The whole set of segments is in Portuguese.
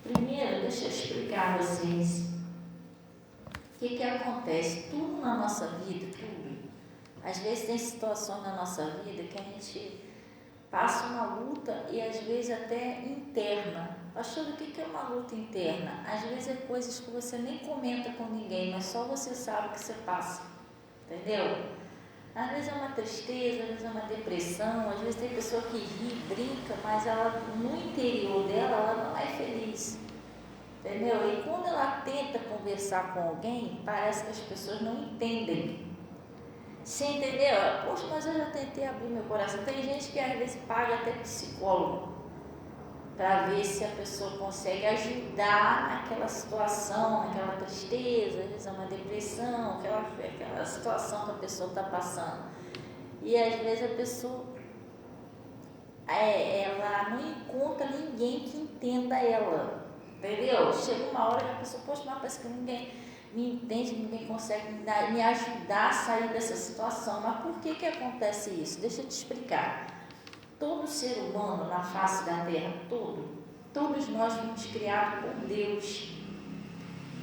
Primeiro, deixa eu explicar a vocês o que acontece. Tudo na nossa vida, tudo. Às vezes tem situações na nossa vida que a gente passa uma luta e às vezes até interna. Pastor, o que é uma luta interna? Às vezes é coisas que você nem comenta com ninguém, mas só você sabe que você passa. Entendeu? Às vezes é uma tristeza, às vezes é uma depressão, às vezes tem pessoa que ri, brinca, mas ela, no interior dela, ela não é feliz. Entendeu? E quando ela tenta conversar com alguém, parece que as pessoas não entendem. Você entendeu? Poxa, mas eu já tentei abrir meu coração. Tem gente que às vezes paga até psicólogo para ver se a pessoa consegue ajudar naquela situação, naquela tristeza, às vezes é uma depressão, aquela situação que a pessoa está passando. E às vezes a pessoa ela não encontra ninguém que entenda ela, entendeu? Chega uma hora que a pessoa, poxa, mas parece que ninguém me entende, ninguém consegue me ajudar a sair dessa situação. Mas por que acontece isso? Deixa eu te explicar. Todo ser humano na face da terra, todos nós fomos criados por Deus.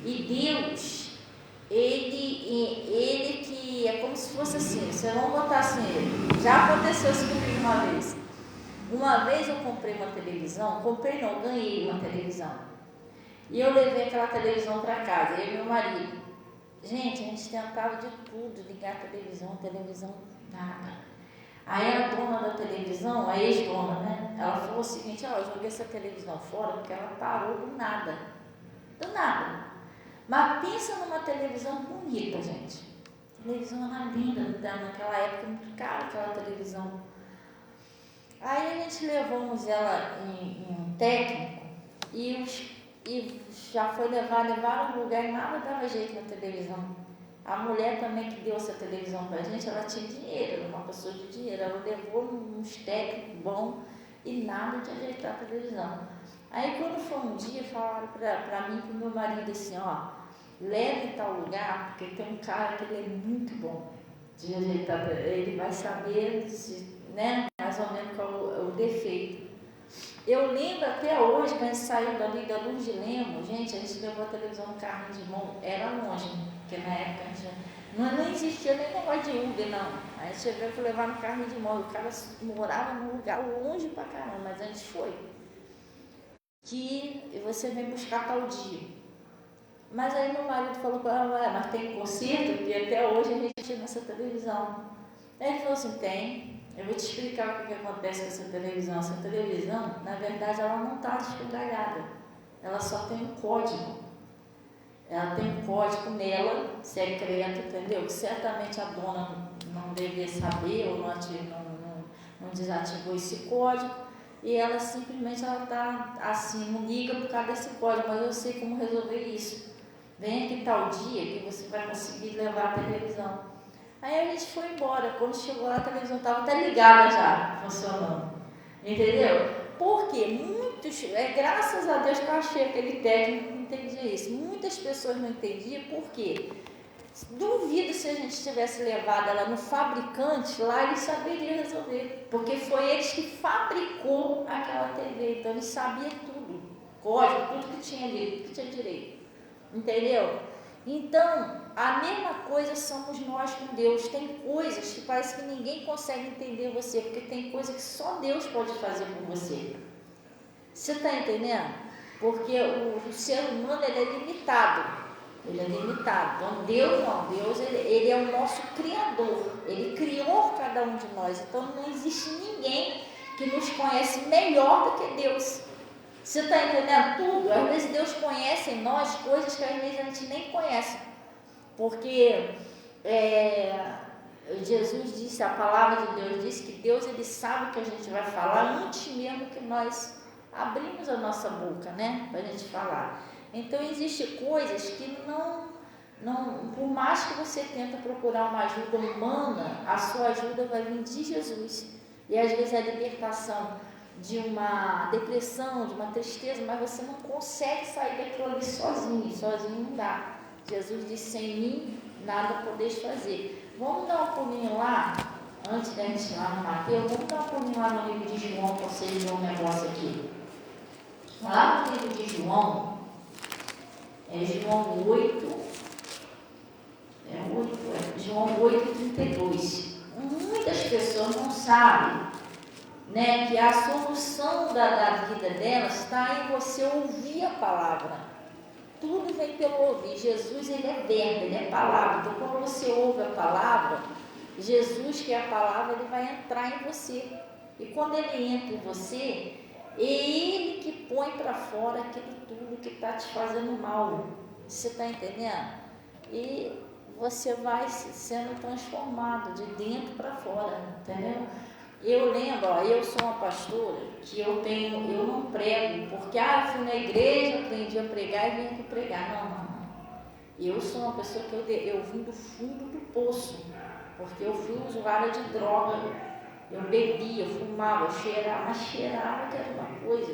E Deus, ele que é como se fosse assim, você não botasse ele. Já aconteceu isso comigo uma vez. Uma vez eu comprei uma televisão, ganhei uma televisão. E eu levei aquela televisão para casa, eu e meu marido. Gente, a gente tentava de tudo, ligar a televisão, nada. Aí a dona da televisão, a ex-dona, né? Ela falou o seguinte, eu joguei essa televisão fora porque ela parou do nada. Do nada. Mas pensa numa televisão bonita, gente. A televisão era linda, naquela época muito cara aquela televisão. Aí a gente levamos ela em um técnico e já foi levaram no lugar e nada dava jeito na televisão. A mulher também que deu essa televisão pra gente, ela tinha dinheiro, era uma pessoa de dinheiro, ela levou uns técnicos bons e nada de ajeitar a televisão. Aí quando foi um dia, falaram pra mim, pro meu marido assim, ó, leve em tal lugar, porque tem um cara que ele é muito bom de ajeitar, ele vai saber, né, mais ou menos qual é o defeito. Eu lembro até hoje, quando a gente saiu dali da Luz de Lemos, gente, a gente levou a televisão no carrinho de mão, era longe, porque na época a gente não existia nem negócio de Uber, não. Aí a gente chegou e foi levar no carrinho de mão, o cara morava num lugar longe pra caramba, mas a gente foi. Que você vem buscar tal dia. Mas aí meu marido falou para ela, mas tem conserto? Porque até hoje a gente tinha nessa televisão. Aí ele falou assim, tem. Eu vou te explicar o que acontece com essa televisão. Essa televisão, na verdade, ela não está despegalhada. Ela só tem um código. Ela tem um código nela, secreto, entendeu? Que certamente a dona não devia saber ou não desativou esse código. E ela simplesmente está assim, não liga por causa desse código, mas eu sei como resolver isso. Vem aqui tal dia que você vai conseguir levar a televisão. Aí a gente foi embora. Quando chegou lá, a televisão estava até ligada já, funcionando. Entendeu? Porque graças a Deus que eu achei aquele técnico que entendia isso. Muitas pessoas não entendiam, por quê? Duvido se a gente tivesse levado ela no fabricante, lá eles saberiam resolver. Porque foi eles que fabricou aquela TV. Então eles sabiam tudo. Código, tudo que tinha ali, tudo que tinha direito. Entendeu? Então, a mesma coisa somos nós com Deus. Tem coisas que parece que ninguém consegue entender você, porque tem coisa que só Deus pode fazer por você. Você está entendendo? Porque o ser humano ele é limitado. Ele é limitado. Então, Deus não. Deus ele é o nosso Criador. Ele criou cada um de nós. Então, não existe ninguém que nos conhece melhor do que Deus. Você está entendendo tudo? Às vezes Deus conhece em nós coisas que às vezes a gente nem conhece. Porque Jesus disse, a palavra de Deus diz que Deus ele sabe o que a gente vai falar antes mesmo que nós abrimos a nossa boca, né? Para a gente falar. Então, existem coisas que não, por mais que você tenta procurar uma ajuda humana, a sua ajuda vai vir de Jesus. E às vezes a libertação de uma depressão, de uma tristeza, mas você não consegue sair daquilo ali sozinho não dá. Jesus disse, sem mim nada podeis fazer. Vamos dar um pulinho lá, antes da gente ir lá no Mateus, vamos dar um pulinho lá no livro de João, para vocês verem um negócio aqui. Lá no livro de João, João 8, João 8,32. Muitas pessoas não sabem, né, que a solução da vida delas está em você ouvir a palavra. Tudo vem pelo ouvir. Jesus, ele é verbo, ele é palavra. Então, quando você ouve a palavra, Jesus, que é a palavra, ele vai entrar em você. E quando ele entra em você, é ele que põe para fora aquilo tudo que está te fazendo mal. Você está entendendo? E você vai sendo transformado de dentro para fora, entendeu? Eu lembro, eu sou uma pastora que eu não prego, porque eu fui na igreja, aprendi a pregar e vim aqui pregar. Não. Eu sou uma pessoa que eu vim do fundo do poço, porque eu fui usuária de droga, eu bebia, eu fumava, eu cheirava que era uma coisa,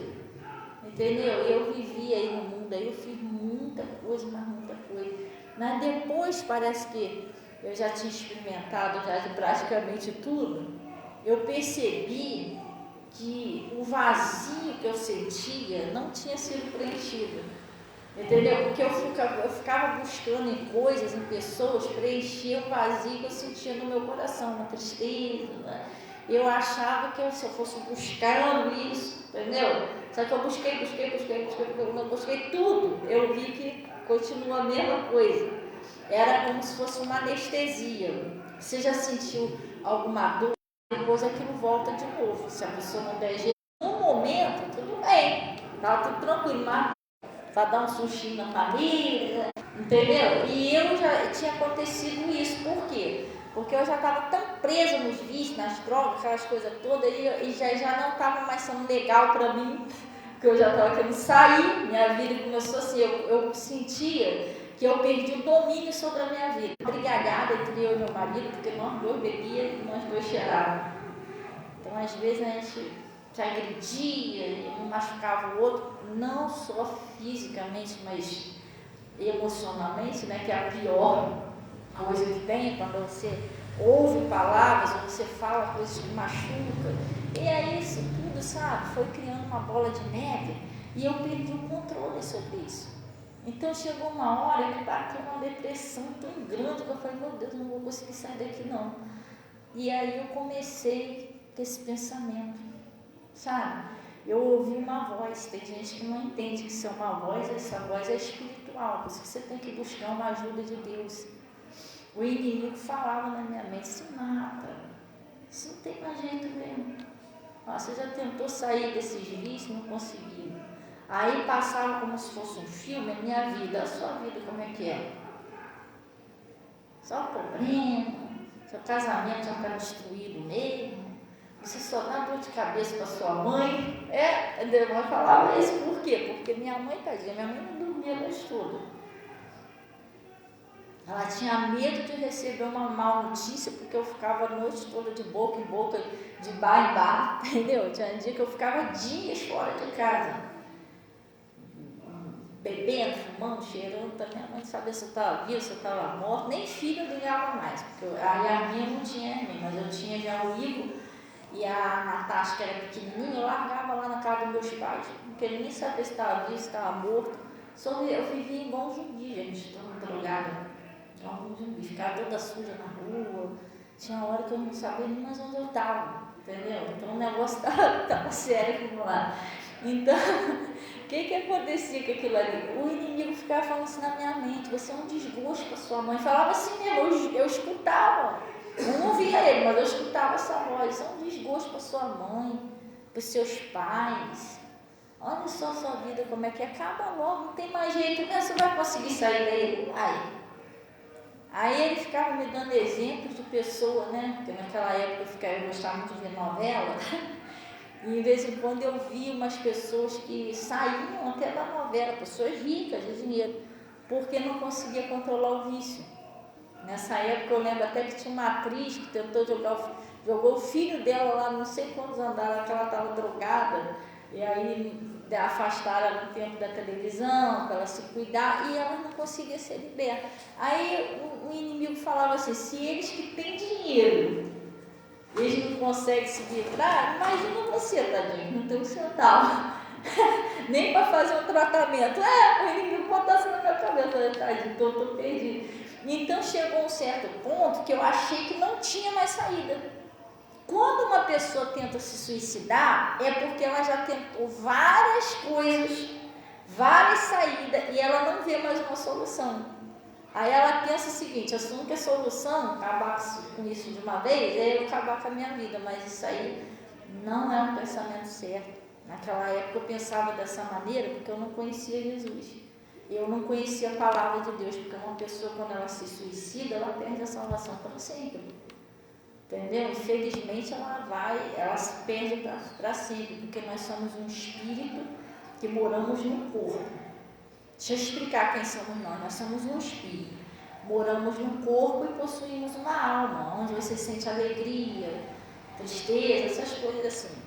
entendeu? Eu vivia aí no mundo, aí eu fiz muita coisa, mas muita coisa. Mas depois parece que eu já tinha experimentado já de praticamente tudo. Eu percebi que o vazio que eu sentia não tinha sido preenchido, entendeu? Porque eu ficava buscando em coisas, em pessoas, preencher o vazio que eu sentia no meu coração, uma tristeza, né? Eu achava que se eu fosse buscando isso, entendeu? Só que eu busquei tudo, eu vi que continua a mesma coisa. Era como se fosse uma anestesia. Você já sentiu alguma dor? Depois aquilo volta de novo. Se a pessoa não der jeito, no momento, tudo bem, tá tudo tranquilo, mas vai dar um sustinho na família, entendeu? E eu já tinha acontecido isso, por quê? Porque eu já estava tão presa nos vícios, nas drogas, aquelas coisas todas, e já não estava mais sendo legal para mim, porque eu já estava querendo sair, minha vida começou assim, eu sentia que eu perdi o domínio sobre a minha vida. Brigalhada entre eu e meu marido, porque nós dois bebíamos e nós dois cheirávamos. Então, às vezes, a gente se agredia e um machucava o outro, não só fisicamente, mas emocionalmente, né, que é a pior coisa que tem, quando você ouve palavras, ou você fala coisas que machucam. E aí, isso tudo, sabe, foi criando uma bola de neve e eu perdi o controle sobre isso. Então chegou uma hora que bateu uma depressão tão grande que eu falei, meu Deus, não vou conseguir sair daqui não. E aí eu comecei com esse pensamento, sabe? Eu ouvi uma voz, tem gente que não entende que isso é uma voz, essa voz é espiritual, por isso que você tem que buscar uma ajuda de Deus. O inimigo falava na minha mente, se mata, isso não tem mais jeito mesmo. Você já tentou sair desses vícios, não conseguiu. Aí passava como se fosse um filme, a minha vida, a sua vida, como é que é? Só problema, seu casamento já está destruído mesmo, você só dá dor de cabeça para sua mãe. A minha mãe falava isso, por quê? Porque minha mãe, tadinha, minha mãe não dormia a noite toda. Ela tinha medo de receber uma má notícia, porque eu ficava a noite toda de boca em boca, de bar em bar, entendeu? Tinha um dia que eu ficava dias fora de casa. Bebendo, fumando, cheirando, também a mãe sabia se eu estava viva, se eu estava morta, nem filho eu ligava mais, porque a Yasmin não tinha Yasmin, mas eu tinha já o Igor e a Natasha, que era pequenininha, eu largava lá na casa dos meus pais, não queria nem saber se estava vivo, se estava morto, só eu vivia igual um zumbi, gente, toda drogada, igual um zumbi, ficava toda suja na rua, tinha hora que eu não sabia nem mais onde eu estava, entendeu? Então o negócio estava sério aquilo lá. Então, o que acontecia com aquilo ali? O inimigo ficava falando assim na minha mente, você é um desgosto para sua mãe. Falava assim mesmo, eu escutava. Eu não via ele, mas eu escutava essa voz. Você é um desgosto para sua mãe, para os seus pais. Olha só a sua vida como é que acaba logo, não tem mais jeito, né? Você vai conseguir sair daí? Aí ele ficava me dando exemplos de pessoas, né? Porque naquela época eu gostava muito de ver novela. E de vez em quando eu via umas pessoas que saíam até da novela, pessoas ricas de dinheiro, porque não conseguia controlar o vício. Nessa época eu lembro até que tinha uma atriz que tentou jogou o filho dela lá, não sei quantos andares, que ela estava drogada, e aí afastaram ela no tempo da televisão, para ela se cuidar, e ela não conseguia ser liberta. Aí o inimigo falava assim, se eles que têm dinheiro, eles não conseguem se livrar, imagina você, tadinho, não tem um centavo. Nem para fazer um tratamento. O inimigo botasse na minha cabeça. Eu falei, tadinho, tô perdido. Então chegou um certo ponto que eu achei que não tinha mais saída. Quando uma pessoa tenta se suicidar, é porque ela já tentou várias coisas, várias saídas, e ela não vê mais uma solução. Aí ela pensa o seguinte: a única solução, acabar com isso de uma vez, é eu acabar com a minha vida. Mas isso aí não é um pensamento certo. Naquela época eu pensava dessa maneira porque eu não conhecia Jesus. Eu não conhecia a palavra de Deus, porque uma pessoa, quando ela se suicida, ela perde a salvação para sempre. Entendeu? Infelizmente ela se perde para sempre, porque nós somos um espírito que moramos no corpo. Deixa eu explicar quem somos nós. Nós somos um espírito, moramos no corpo e possuímos uma alma, onde você sente alegria, tristeza, essas coisas assim.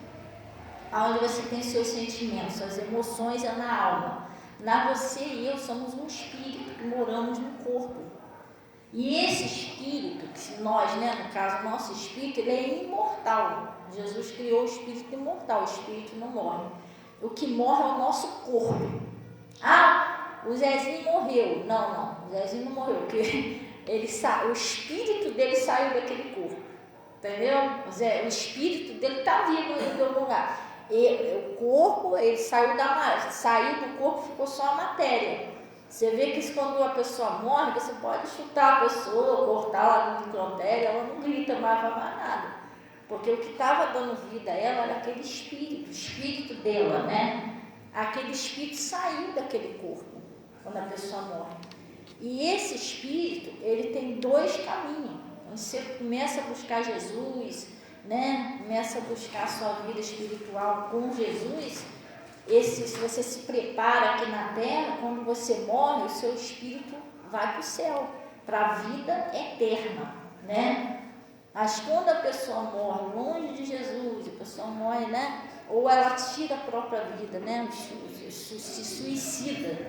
Onde você tem seus sentimentos, suas emoções é na alma. Você e eu somos um espírito que moramos no corpo. E esse espírito, que nós, no caso, o nosso espírito, ele é imortal. Jesus criou o espírito imortal, o espírito não morre. O que morre é o nosso corpo. O Zezinho morreu. Não, o Zezinho não morreu, porque o espírito dele saiu daquele corpo. Entendeu? O espírito dele está vivo em algum lugar. O corpo, ele saiu do corpo, ficou só a matéria. Você vê que quando a pessoa morre, você pode chutar a pessoa, cortar lá no microtério, ela não grita mais, não faz nada. Porque o que estava dando vida a ela era aquele espírito, o espírito dela, Aquele espírito saiu daquele corpo, quando a pessoa morre. E esse espírito, ele tem dois caminhos. Você começa a buscar Jesus, começa a buscar a sua vida espiritual com Jesus. Se você se prepara aqui na terra, quando você morre, o seu espírito vai para o céu, para a vida eterna, Mas quando a pessoa morre longe de Jesus, a pessoa morre, ou ela tira a própria vida, se suicida,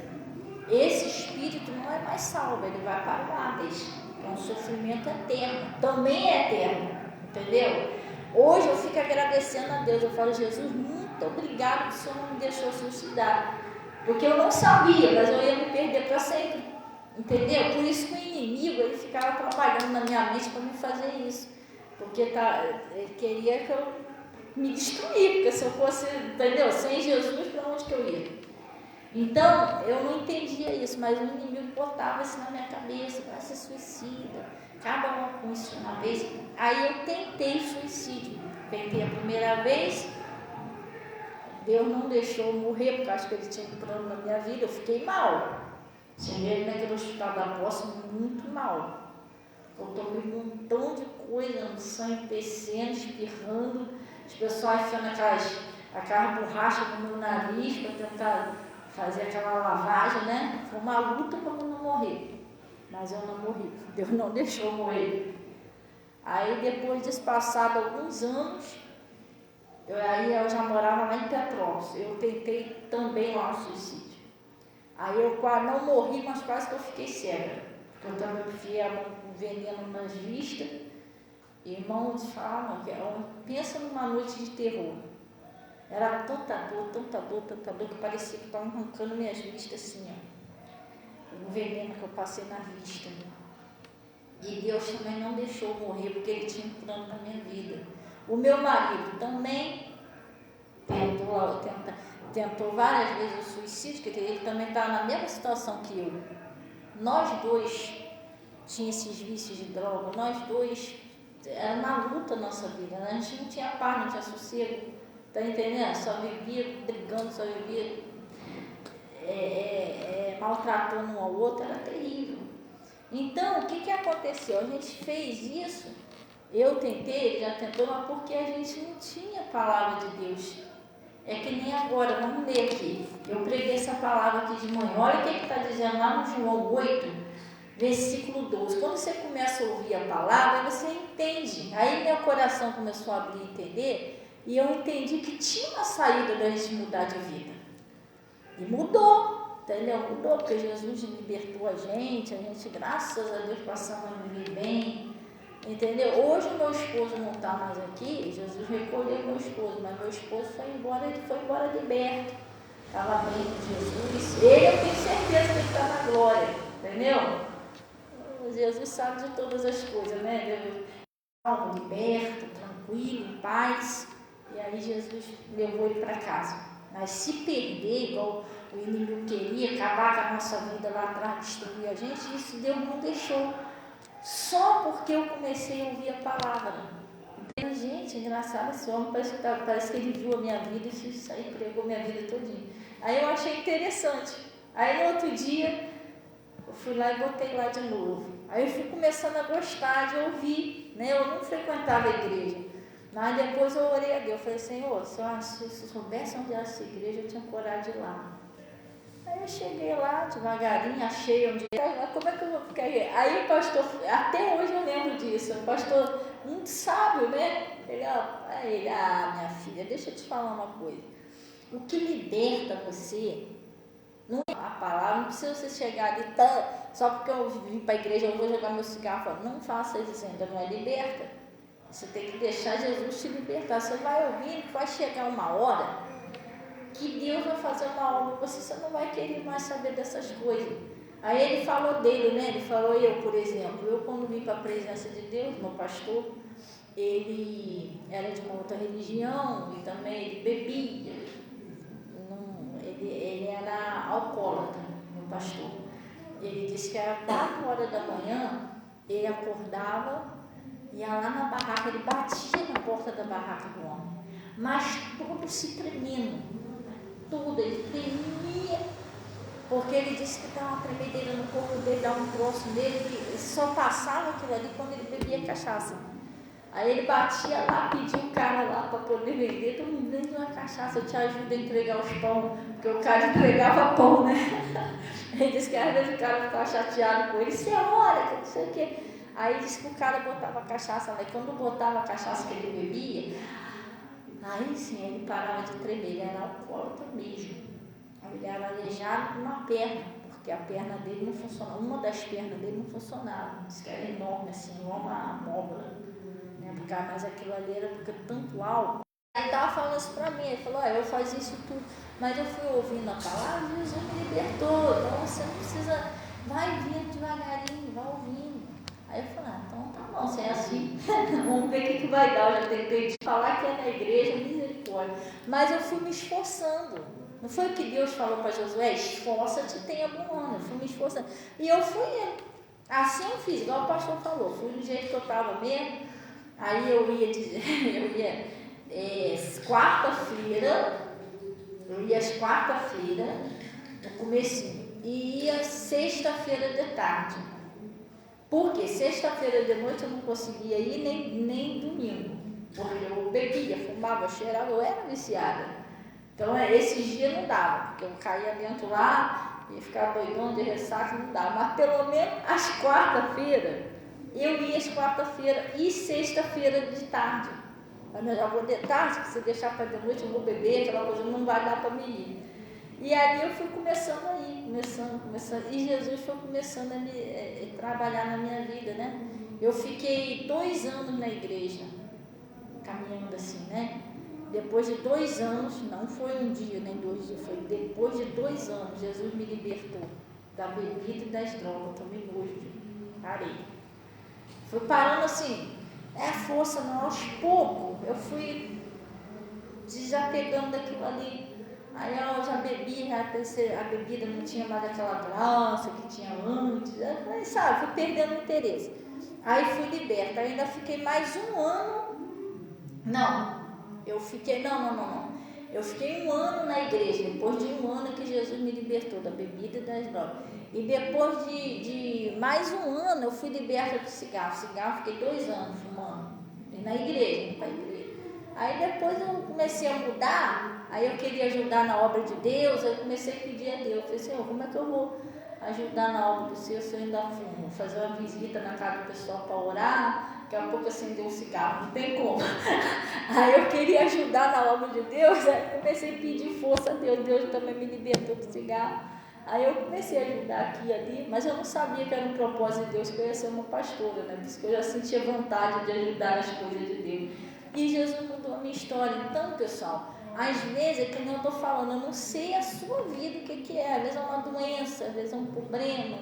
esse espírito não é mais salvo, ele vai para o Hades, que é um sofrimento eterno, também é eterno, entendeu? Hoje eu fico agradecendo a Deus, eu falo, Jesus, muito obrigado que o Senhor não me deixou suicidar, porque eu não sabia, mas eu ia me perder para sempre, entendeu? Por isso que o inimigo, ele ficava trabalhando na minha mente para me fazer isso, porque ele queria que eu me destruir, porque se eu fosse, entendeu? Sem Jesus, para onde que eu ia? Então, eu não entendia isso, mas o inimigo botava isso na minha cabeça, vai ser suicida, acaba com isso uma vez. Aí eu tentei suicídio, tentei a primeira vez, Deus não deixou eu morrer, porque eu acho que ele tinha um plano na minha vida, eu fiquei mal. Cheguei naquele hospital da Posse muito mal. Eu tomei um montão de coisa, no sangue descendo, espirrando, as pessoas enfiando aquelas borrachas no meu nariz para tentar fazer aquela lavagem, Foi uma luta para eu não morrer, mas eu não morri, Deus não deixou eu morrer. Aí depois disso, passado alguns anos, eu já morava lá em Petrópolis, eu tentei também lá o suicídio. Aí eu quase não morri, mas quase que eu fiquei cega, porque eu também enfiei um veneno nas vistas. Irmãos falam, pensa numa noite de terror. Era tanta dor, que parecia que estavam arrancando minhas vistas assim, O veneno que eu passei na vista. E Deus também não deixou eu morrer, porque Ele tinha um plano na minha vida. O meu marido também tentou várias vezes o suicídio, porque ele também estava na mesma situação que eu. Nós dois tínhamos esses vícios de droga, nós dois, era uma luta a nossa vida, A gente não tinha paz, não tinha sossego. Está entendendo? Só vivia brigando, só vivia maltratando um ao outro, era terrível. Então, o que aconteceu? A gente fez isso, eu tentei, ele já tentou, mas porque a gente não tinha a palavra de Deus. É que nem agora, vamos ler aqui. Eu preguei essa palavra aqui de manhã. Olha o que está dizendo lá no João 8, versículo 12. Quando você começa a ouvir a palavra, você entende. Aí meu coração começou a abrir e entender. E eu entendi que tinha uma saída da gente mudar de vida. E mudou, entendeu? Mudou, porque Jesus libertou a gente, graças a Deus, passamos a viver bem, entendeu? Hoje o meu esposo não está mais aqui, Jesus recolheu meu esposo, mas meu esposo foi embora, ele foi embora liberto. estava bem com Jesus. Ele, eu tenho certeza que ele está na glória, entendeu? Jesus sabe de todas as coisas, né? Ele estava liberto, tranquilo, em paz. E aí Jesus levou ele para casa. Mas se perder, igual o inimigo queria, acabar com a nossa vida lá atrás, destruir a gente, isso Deus não deixou. Só porque eu comecei a ouvir a palavra. E, gente, engraçado esse homem, parece que ele viu a minha vida e isso aí pregou minha vida todinha. Aí eu achei interessante. Aí no outro dia, eu fui lá e botei lá de novo. Aí eu fui começando a gostar de ouvir, né? Eu não frequentava a igreja. Mas depois eu orei a Deus, eu falei, Senhor, se eu soubesse onde era essa igreja, eu tinha coragem de ir lá. Aí eu cheguei lá, devagarinho, achei onde era, mas como é que eu vou ficar aí? Aí o pastor, até hoje eu lembro disso, o pastor muito sábio, né? Minha filha, deixa eu te falar uma coisa. O que liberta você, não é a palavra, não precisa você chegar ali, só porque eu vim para a igreja, eu vou jogar meu cigarro, não faça isso ainda, não é liberta. Você tem que deixar Jesus te libertar. Você vai ouvir, vai chegar uma hora que Deus vai fazer uma obra, você não vai querer mais saber dessas coisas. Aí ele falou dele, né? Ele falou, eu, por exemplo, eu quando vim para a presença de Deus, meu pastor, ele era de uma outra religião e também ele bebia. Ele era alcoólatra, meu pastor. Ele disse que era 4 horas da manhã, ele acordava, ia lá na barraca, ele batia na porta da barraca do homem, mas todo se tremendo, tudo, ele tremia, porque ele disse que estava uma tremedeira no corpo dele, dava um troço nele, que só passava aquilo ali quando ele bebia cachaça. Aí ele batia lá, pedia o cara lá para poder vender, todo mundo vende uma cachaça, eu te ajudo a entregar os pão, porque o cara entregava pão, né? Ele disse que às vezes o cara ficava chateado com ele, você olha, que não sei o quê. Aí disse que o cara botava cachaça lá, e quando botava a cachaça que ele bebia, aí sim, ele parava de tremer, ele era alcoólatra mesmo. Ele era aleijado numa perna, porque a perna dele não funcionava, uma das pernas dele não funcionava, disse que era enorme assim, igual uma abóbora, né? Porque, mas aquilo ali era porque tanto álcool. Ele estava falando isso para mim, ele falou, eu fazia isso tudo, mas eu fui ouvindo a palavra e Jesus me libertou, então você não precisa, vai vindo devagarinho, vai ouvindo. Aí eu falei, então tá bom, se é assim, vamos ver o que vai dar. Eu já tentei te falar que é na igreja, misericórdia. Mas eu fui me esforçando. Não foi o que Deus falou para Josué? Esforça-te e tenha bom ano. Eu fui me esforçando. E eu fui, assim eu fiz, igual o pastor falou, fui do jeito que eu estava mesmo. Aí eu ia dizer, quarta-feira, eu ia às quarta-feira, no comecinho, e ia sexta-feira de tarde. Porque sexta-feira de noite eu não conseguia ir nem domingo, porque eu bebia, fumava, cheirava, eu era viciada. Então esses dias não dava, porque eu caía dentro lá e ficava doidona de ressaca, não dava. Mas pelo menos às quarta-feira, eu ia às quarta-feira e sexta-feira de tarde. Mas eu já vou de tarde, se deixar para de noite eu vou beber, aquela coisa não vai dar para me ir. E aí eu fui começando a ir, começando, e Jesus foi começando a trabalhar na minha vida, né? Eu fiquei 2 anos na igreja, caminhando assim, né? Depois de 2 anos, não foi um dia nem 2 dias, foi depois de 2 anos, Jesus me libertou da bebida e das drogas, tomei nojo, parei. Fui parando assim, força não, aos poucos, eu fui desapegando daquilo ali. Aí eu já bebi, a bebida não tinha mais aquela graça que tinha antes, aí, sabe, fui perdendo o interesse. Aí fui liberta, ainda fiquei mais 1 ano, eu fiquei 1 ano na igreja, depois de 1 ano que Jesus me libertou da bebida e das drogas. E depois de mais 1 ano eu fui liberta do cigarro, fiquei 2 anos fumando, na igreja, para a igreja. Aí depois eu comecei a mudar, aí eu queria ajudar na obra de Deus, aí eu comecei a pedir a Deus, eu falei, Senhor, como é que eu vou ajudar na obra do Senhor se eu ainda fumo? Fazer uma visita na casa do pessoal para orar, daqui a pouco acender um cigarro, não tem como. Aí eu queria ajudar na obra de Deus, aí eu comecei a pedir força a Deus, Deus também me libertou do cigarro. Aí eu comecei a ajudar aqui e ali, mas eu não sabia que era um propósito de Deus, que eu ia ser uma pastora, né? Por isso que eu já sentia vontade de ajudar as coisas de Deus. E Jesus mudou a minha história. Então, pessoal, Às vezes, é que nem eu estou falando, eu não sei a sua vida o que é. Às vezes é uma doença, às vezes é um problema,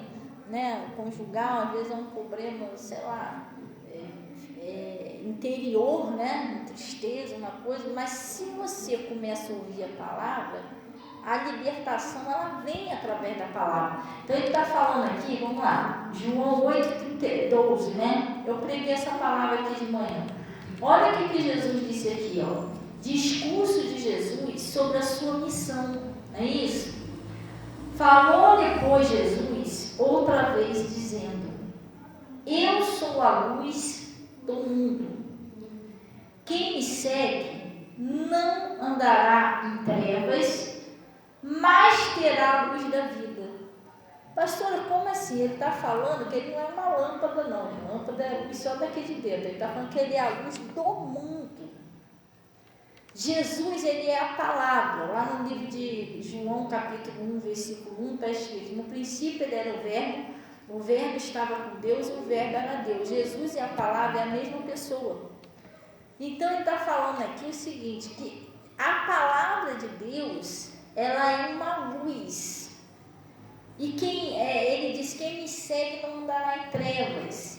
né, conjugal, às vezes é um problema, sei lá, interior, né, tristeza, uma coisa. Mas se você começa a ouvir a palavra, a libertação ela vem através da palavra. Então ele está falando aqui, vamos lá, João 8:12, né? Eu preguei essa palavra aqui de manhã. Olha o que Jesus disse aqui, ó. Discurso de Jesus sobre a sua missão, não é isso? Falou depois Jesus outra vez dizendo: eu sou a luz do mundo. Quem me segue não andará em trevas, mas terá a luz da vida. Pastora, como assim? Ele está falando que ele não é uma lâmpada, não. A lâmpada é a luz só daqui de dentro. Ele está falando que ele é a luz do mundo. Jesus, ele é a palavra. Lá no livro de João, capítulo 1, versículo 1, está escrito: no princípio ele era o verbo estava com Deus e o verbo era Deus. Jesus e a palavra é a mesma pessoa. Então ele está falando aqui o seguinte, que a palavra de Deus, ela é uma luz. E ele diz: quem me segue não andará em trevas.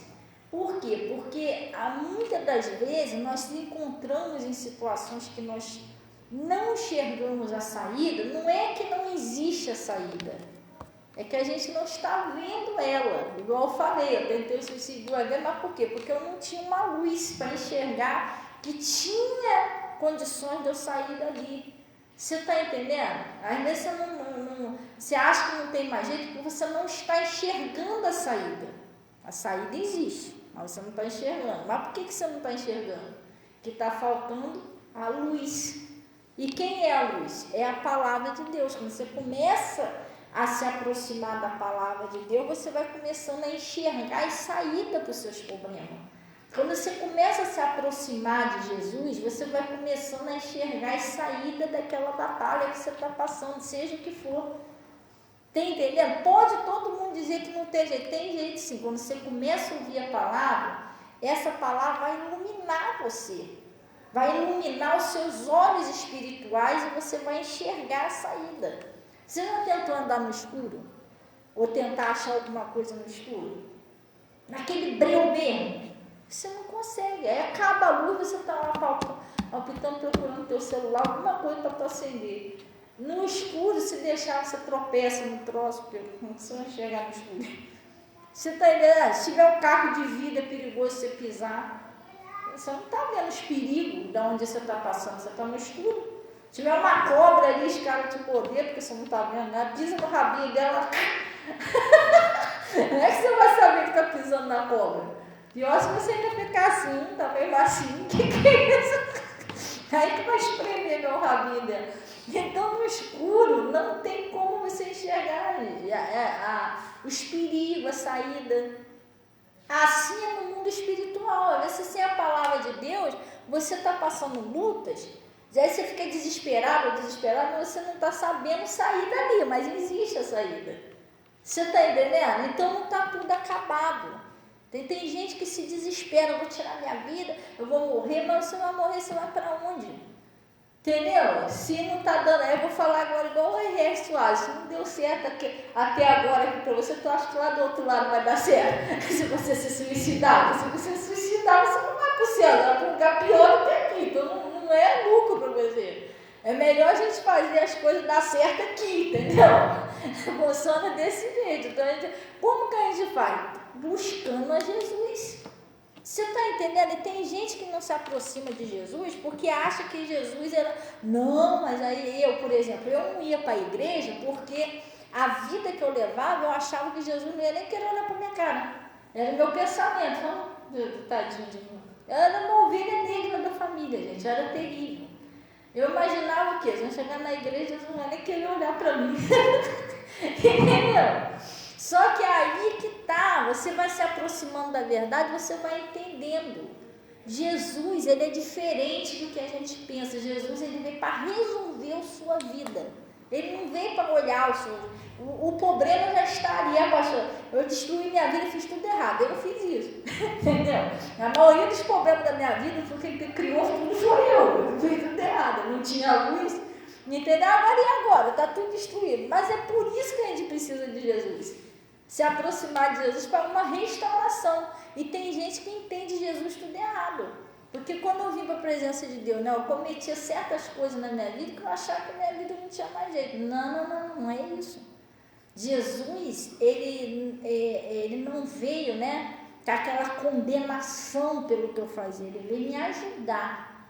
Por quê? Porque muitas das vezes nós nos encontramos em situações que nós não enxergamos a saída. Não é que não existe a saída, é que a gente não está vendo ela. Igual eu falei, eu tentei suicídio a ver, mas por quê? Porque eu não tinha uma luz para enxergar que tinha condições de eu sair dali. Você está entendendo? Às vezes você acha que não tem mais jeito porque você não está enxergando a saída. A saída existe, mas você não está enxergando. Mas por que você não está enxergando? Que está faltando a luz. E quem é a luz? É a palavra de Deus. Quando você começa a se aproximar da palavra de Deus, você vai começando a enxergar a saída para os seus problemas. Quando você começa a se aproximar de Jesus, você vai começando a enxergar a saída daquela batalha que você está passando, seja o que for. Está entendendo? Pode todo mundo dizer que não tem jeito. Tem jeito sim. Quando você começa a ouvir a palavra, essa palavra vai iluminar você. Vai iluminar os seus olhos espirituais e você vai enxergar a saída. Você já tentou andar no escuro? Ou tentar achar alguma coisa no escuro? Naquele breu mesmo? Você não consegue. Aí acaba a luz, você está lá palpitando, procurando o teu celular, alguma coisa para tu acender. No escuro, se deixar, você tropeça no troço, porque você não chegar no escuro. Você está entendendo? Se tiver um carro de vida, é perigoso você pisar. Você não está vendo os perigos de onde você está passando, você está no escuro. Se tiver uma cobra ali, os caras te morder, porque você não está vendo, né? Pisa no rabinho dela. Não é que você vai saber que está pisando na cobra. Pior se você ainda ficar assim, tá meio baixinho, que é isso? Aí que vai espremer meu rabinho dela. Então no escuro não tem como você enxergar os perigos, a saída. Assim é no mundo espiritual. Às vezes sem a palavra de Deus, você está passando lutas, aí você fica desesperado, mas você não está sabendo sair dali, mas existe a saída. Você está entendendo? Então não está tudo acabado. Tem gente que se desespera: eu vou tirar minha vida, eu vou morrer, mas você vai morrer, você vai para onde? Entendeu? Se não está dando, eu vou falar agora igual o R.R. Soares, se não deu certo até agora aqui para você, tu acha que lá do outro lado vai dar certo? Se você se suicidar, você não vai para o céu, vai para um lugar pior do que aqui, então não é lucro para você. É melhor a gente fazer as coisas dar certo aqui, entendeu? Funciona desse jeito. Então, como que a gente faz? Buscando a Jesus. Você está entendendo? E tem gente que não se aproxima de Jesus porque acha que Jesus era... Não, mas aí eu, por exemplo, eu não ia para a igreja porque a vida que eu levava, eu achava que Jesus não ia nem querer olhar para minha cara. Era o meu pensamento. Tadinho de mim. Eu era uma ovelha negra da família, gente. Era terrível. Eu imaginava o quê? Se eu chegar na igreja, Jesus não ia nem querer olhar para mim. Entendeu? Só que aí que tá, você vai se aproximando da verdade, você vai entendendo. Jesus, ele é diferente do que a gente pensa. Jesus, ele veio para resolver a sua vida. Ele não veio para olhar os seus. O problema já estaria, pastor. Eu destruí minha vida e fiz tudo errado. Eu não fiz isso. Entendeu? A maioria dos problemas da minha vida foi quem criou tudo foi eu. Eu fiz tudo errado. Eu não tinha luz. Entendeu? Agora e agora? Está tudo destruído. Mas é por isso que a gente precisa de Jesus. Se aproximar de Jesus para uma restauração. E tem gente que entende Jesus tudo errado. Porque quando eu vim para a presença de Deus, né, eu cometia certas coisas na minha vida que eu achava que a minha vida não tinha mais jeito. Não é isso. Jesus, ele não veio, né, com aquela condenação pelo que eu fazia. Ele veio me ajudar.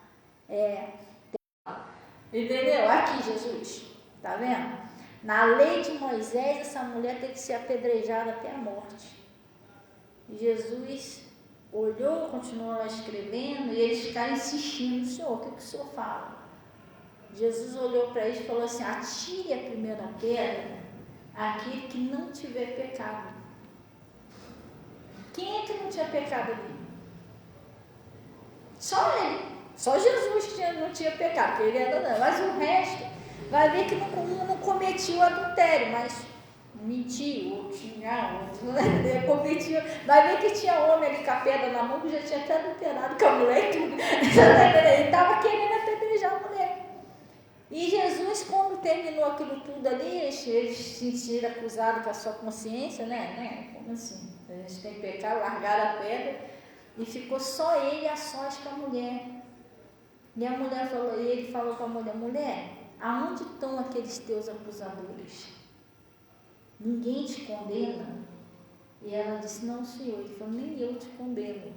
Entendeu? Aqui, Jesus. Tá vendo? Na lei de Moisés, essa mulher tem que ser apedrejada até a morte. E Jesus olhou, continuou lá escrevendo, e eles ficaram insistindo: Senhor, o que o Senhor fala? Jesus olhou para eles e falou assim: atire a primeira pedra aquele que não tiver pecado. Quem é que não tinha pecado ali? Só ele. Só Jesus não tinha pecado, porque ele era não. Mas o resto, vai ver que não cometia o adultério, mas mentiu, ou tinha, cometia. Vai ver que tinha homem ali com a pedra na mão que já tinha até adulterado com a mulher e tudo. Ele estava querendo apedrejar a mulher. E Jesus, quando terminou aquilo tudo ali, eles se sentiram acusados com a sua consciência, né? Como assim? A gente tem pecado, largaram a pedra e ficou só ele a sós com a mulher. E a mulher falou, e ele falou com a mulher: mulher, aonde estão aqueles teus acusadores? Ninguém te condena? E ela disse: não, Senhor. Ele falou: nem eu te condeno.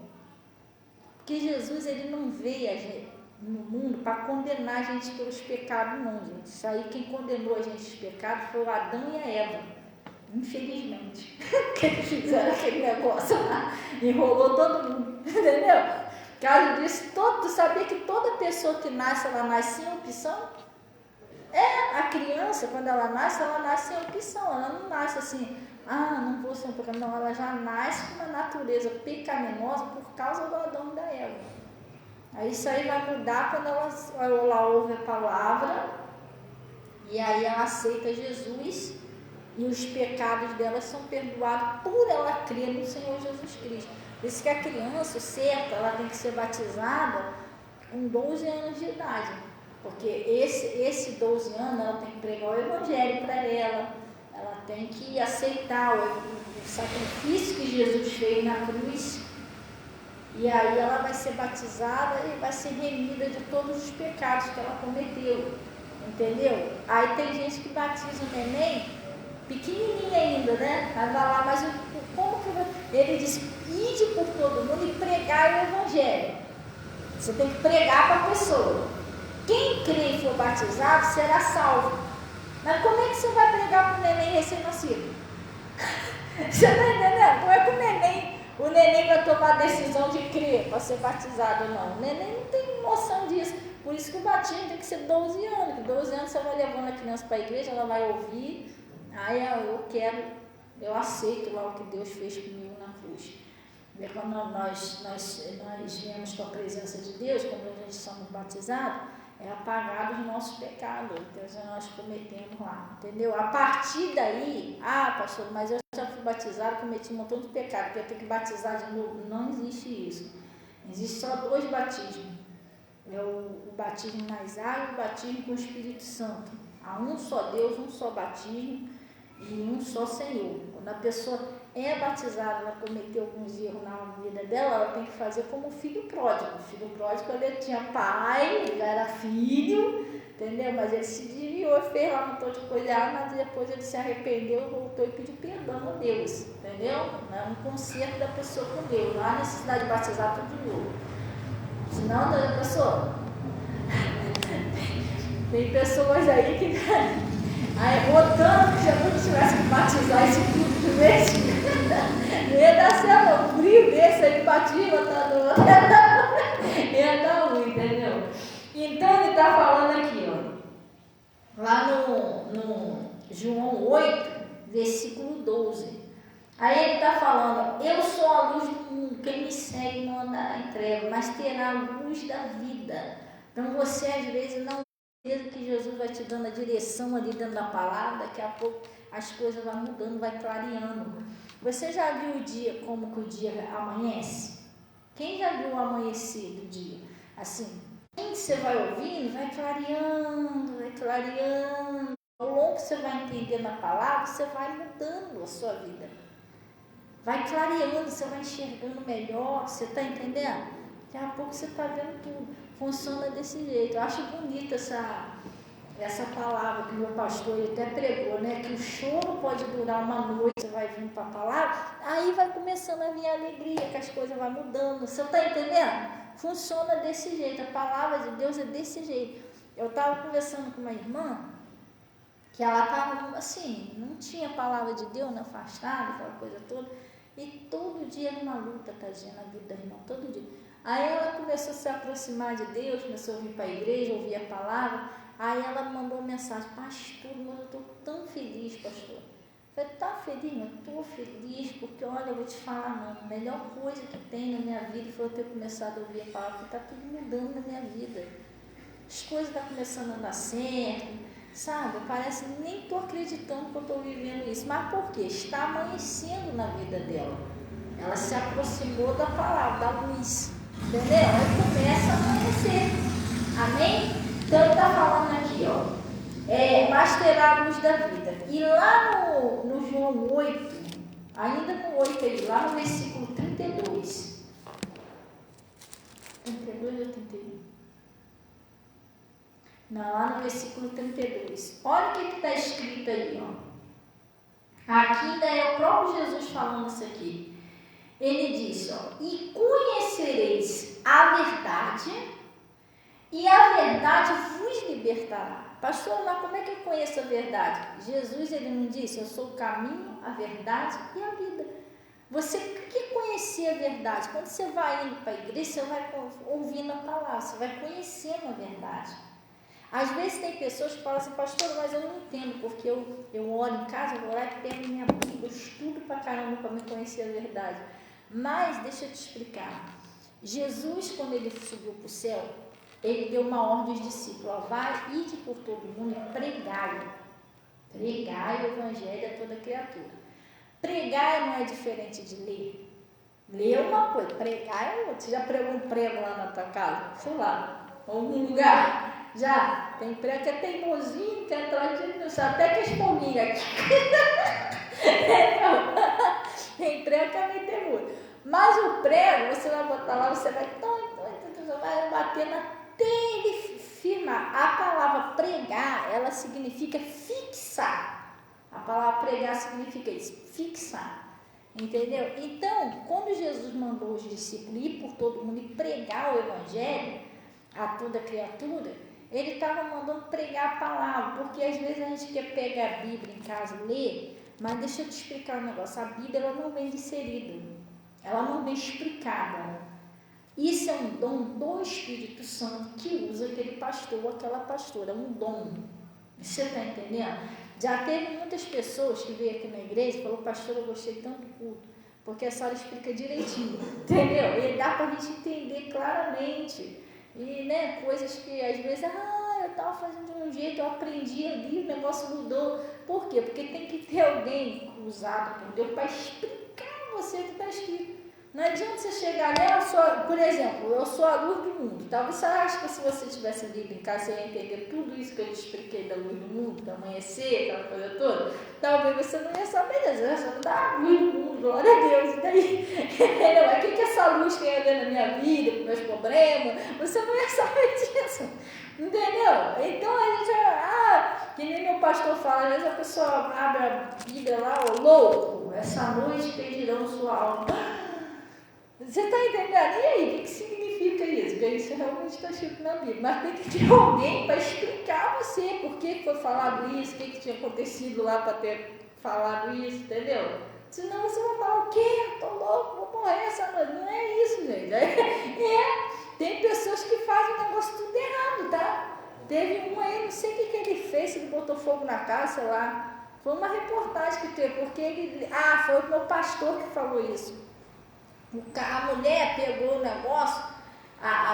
Porque Jesus, ele não veio no mundo para condenar a gente pelos pecados, não, gente. Isso aí, quem condenou a gente pelos pecados foi o Adão e a Eva. Infelizmente. Que eles fizeram aquele negócio lá, enrolou todo mundo. Entendeu? Por causa disso, tu sabia que toda pessoa que nasce, ela nasce sem opção? A criança, quando ela nasce sem opção. Ela não nasce assim: não vou ser um pecado. Não, ela já nasce com uma natureza pecaminosa por causa do Adão e da Eva. Aí isso aí vai mudar quando ela ouve a palavra e aí ela aceita Jesus e os pecados dela são perdoados por ela crer no Senhor Jesus Cristo. Por isso que a criança, certo, ela tem que ser batizada com 12 anos de idade. Porque esse 12 anos ela tem que pregar o evangelho para ela tem que aceitar o sacrifício que Jesus fez na cruz, e aí ela vai ser batizada e vai ser remida de todos os pecados que ela cometeu, entendeu? Aí tem gente que batiza o neném pequenininho ainda, né? Aí vai lá, mas como que ele diz: ide por todo mundo e pregai o evangelho. Você tem que pregar para a pessoa. Quem crê e for batizado será salvo. Mas como é que você vai pregar para o neném recém-nascido? Você está entendendo? Como é que o neném vai tomar a decisão de crer para ser batizado ou não? O neném não tem noção disso. Por isso que o batismo tem que ser 12 anos. Com 12 anos você vai levando a criança para a igreja, ela vai ouvir. Aí eu aceito lá o que Deus fez comigo na cruz. E quando nós viemos com a presença de Deus, quando a gente somos batizados, é apagado os nossos pecados, então nós cometemos lá, entendeu? A partir daí, pastor, mas eu já fui batizado, cometi um montão de pecado, porque eu tenho que batizar de novo. Não existe isso. Existe só 2 batismos. É o batismo nas águas e o batismo com o Espírito Santo. Há um só Deus, um só batismo e um só Senhor. Quando a pessoa é batizada, ela cometeu alguns erros na vida dela, ela tem que fazer como o filho pródigo. O filho pródigo, ele tinha pai, ele era filho, entendeu? Mas ele se desviou, fez lá um montão de coisa errada, mas depois ele se arrependeu, voltou e pediu perdão a Deus, entendeu? É um conserto da pessoa com Deus, não há necessidade de batizar tudo de novo. Senão, a pessoa... Tem pessoas aí que... Aí, botando que Jesus tivesse que batizar esse tudo de vez, não ia dar certo, um frio desse aí, batismo, ia dar ruim, entendeu? Então, ele está falando aqui, ó, lá no João 8, versículo 12. Aí ele está falando: eu sou a luz do mundo, quem me segue não andará em trevas, mas terá a luz da vida. Então, você às vezes não que Jesus vai te dando a direção ali dentro da palavra, daqui a pouco as coisas vão mudando, vai clareando. Você já viu o dia, como que o dia amanhece? Quem já viu o amanhecer do dia? Assim, quem você vai ouvindo, vai clareando, vai clareando. Ao longo que você vai entendendo a palavra, você vai mudando a sua vida. Vai clareando, você vai enxergando melhor, você está entendendo? Daqui a pouco você está vendo tudo. Funciona desse jeito. Eu acho bonita essa palavra que o meu pastor até pregou, né? Que o choro pode durar uma noite, você vai vindo para a palavra, aí vai começando a vir a alegria, que as coisas vão mudando. Você está entendendo? Funciona desse jeito. A palavra de Deus é desse jeito. Eu estava conversando com uma irmã, que ela estava assim, não tinha palavra de Deus, né? Afastada, aquela coisa toda, e todo dia era uma luta, tadinha, na vida da irmã, todo dia. Aí ela começou a se aproximar de Deus, começou a vir para a igreja, ouvir a palavra. Aí ela me mandou uma mensagem: pastor, mas eu estou tão feliz, pastor. Eu falei: tá feliz? Eu estou feliz, porque olha, eu vou te falar, não, a melhor coisa que tem na minha vida foi eu ter começado a ouvir a palavra, porque está tudo mudando na minha vida. As coisas estão começando a dar certo, sabe? Parece, nem estou acreditando que eu estou vivendo isso. Mas por quê? Está amanhecendo na vida dela. Ela se aproximou da palavra, da luz. Entendeu? Aí começa a amanhecer. Amém? Então ele está falando aqui, ó. Mas terá a luz da vida. E lá no João 8, ainda no 8 aí, lá no versículo 32. 32 ou 31? Não, lá no versículo 32. Olha o que está escrito aí, ó. Aqui ainda é o próprio Jesus falando isso aqui. Ele diz, ó: e conhecereis a verdade, e a verdade vos libertará. Pastor, mas como é que eu conheço a verdade? Jesus, ele não disse: eu sou o caminho, a verdade e a vida. Você quer conhecer a verdade? Quando você vai indo para a igreja, você vai ouvindo a palavra, você vai conhecendo a verdade. Às vezes tem pessoas que falam assim: pastor, mas eu não entendo, porque eu oro em casa, eu vou lá e pego minha Bíblia, eu estudo pra caramba para me conhecer a verdade. Mas deixa eu te explicar. Jesus, quando ele subiu para o céu, ele deu uma ordem aos discípulos: ó, vai, ide por todo mundo e pregai o evangelho a toda criatura. Pregar não é diferente de ler. Ler é uma coisa, pregar é outra. Você já pregou um prego lá na tua casa? Sei lá, em algum lugar? Já? Tem prego que é teimosinho, que é atrás de Deus, até que as pominhas aqui. Tem prego que é meio teimoso. Mas o prego, você vai botar lá, você vai batendo até ele firmar. A palavra pregar, ela significa fixar. A palavra pregar significa isso, fixar. Entendeu? Então, quando Jesus mandou os discípulos ir por todo mundo e pregar o evangelho a toda criatura, ele estava mandando pregar a palavra, porque às vezes a gente quer pegar a Bíblia em casa e ler, mas deixa eu te explicar um negócio: a Bíblia ela não vem inserida, ela não vem explicada. Isso é um dom do Espírito Santo que usa aquele pastor ou aquela pastora, é um dom. Você está entendendo? Já teve muitas pessoas que veio aqui na igreja e falou: pastor, eu gostei tanto do culto, porque a senhora explica direitinho, entendeu? E dá para a gente entender claramente. E, né, coisas que às vezes, eu estava fazendo de um jeito, eu aprendi ali, o negócio mudou. Por quê? Porque tem que ter alguém usado por Deus para explicar a você o que está escrito. Não adianta você chegar ali, por exemplo, eu sou a luz do mundo. Talvez você ache que se você tivesse lido em casa, você ia entender tudo isso que eu te expliquei da luz do mundo, do amanhecer, aquela coisa toda. Talvez você não ia saber, você ia saber da luz do mundo, glória a Deus. E daí, o que essa luz tem a ver na minha vida, com meus problemas? Você não ia saber disso. Entendeu? Então a gente, que nem meu pastor fala, às vezes a pessoa abre a Bíblia lá, louco, essa noite pedirão sua alma. Você está entendendo? E aí, o que significa isso? Porque isso realmente está escrito na Bíblia. Mas tem que ter alguém para explicar a você por que foi falado isso, o que tinha acontecido lá para ter falado isso, entendeu? Senão você vai falar: o quê? Estou louco, vou morrer essa noite. Não é isso, gente. Tem pessoas que fazem o negócio tudo errado, tá? Teve um aí, não sei o que ele fez, se ele botou fogo na casa, sei lá. Foi uma reportagem que teve, porque ele... foi o meu pastor que falou isso. A mulher pegou o negócio,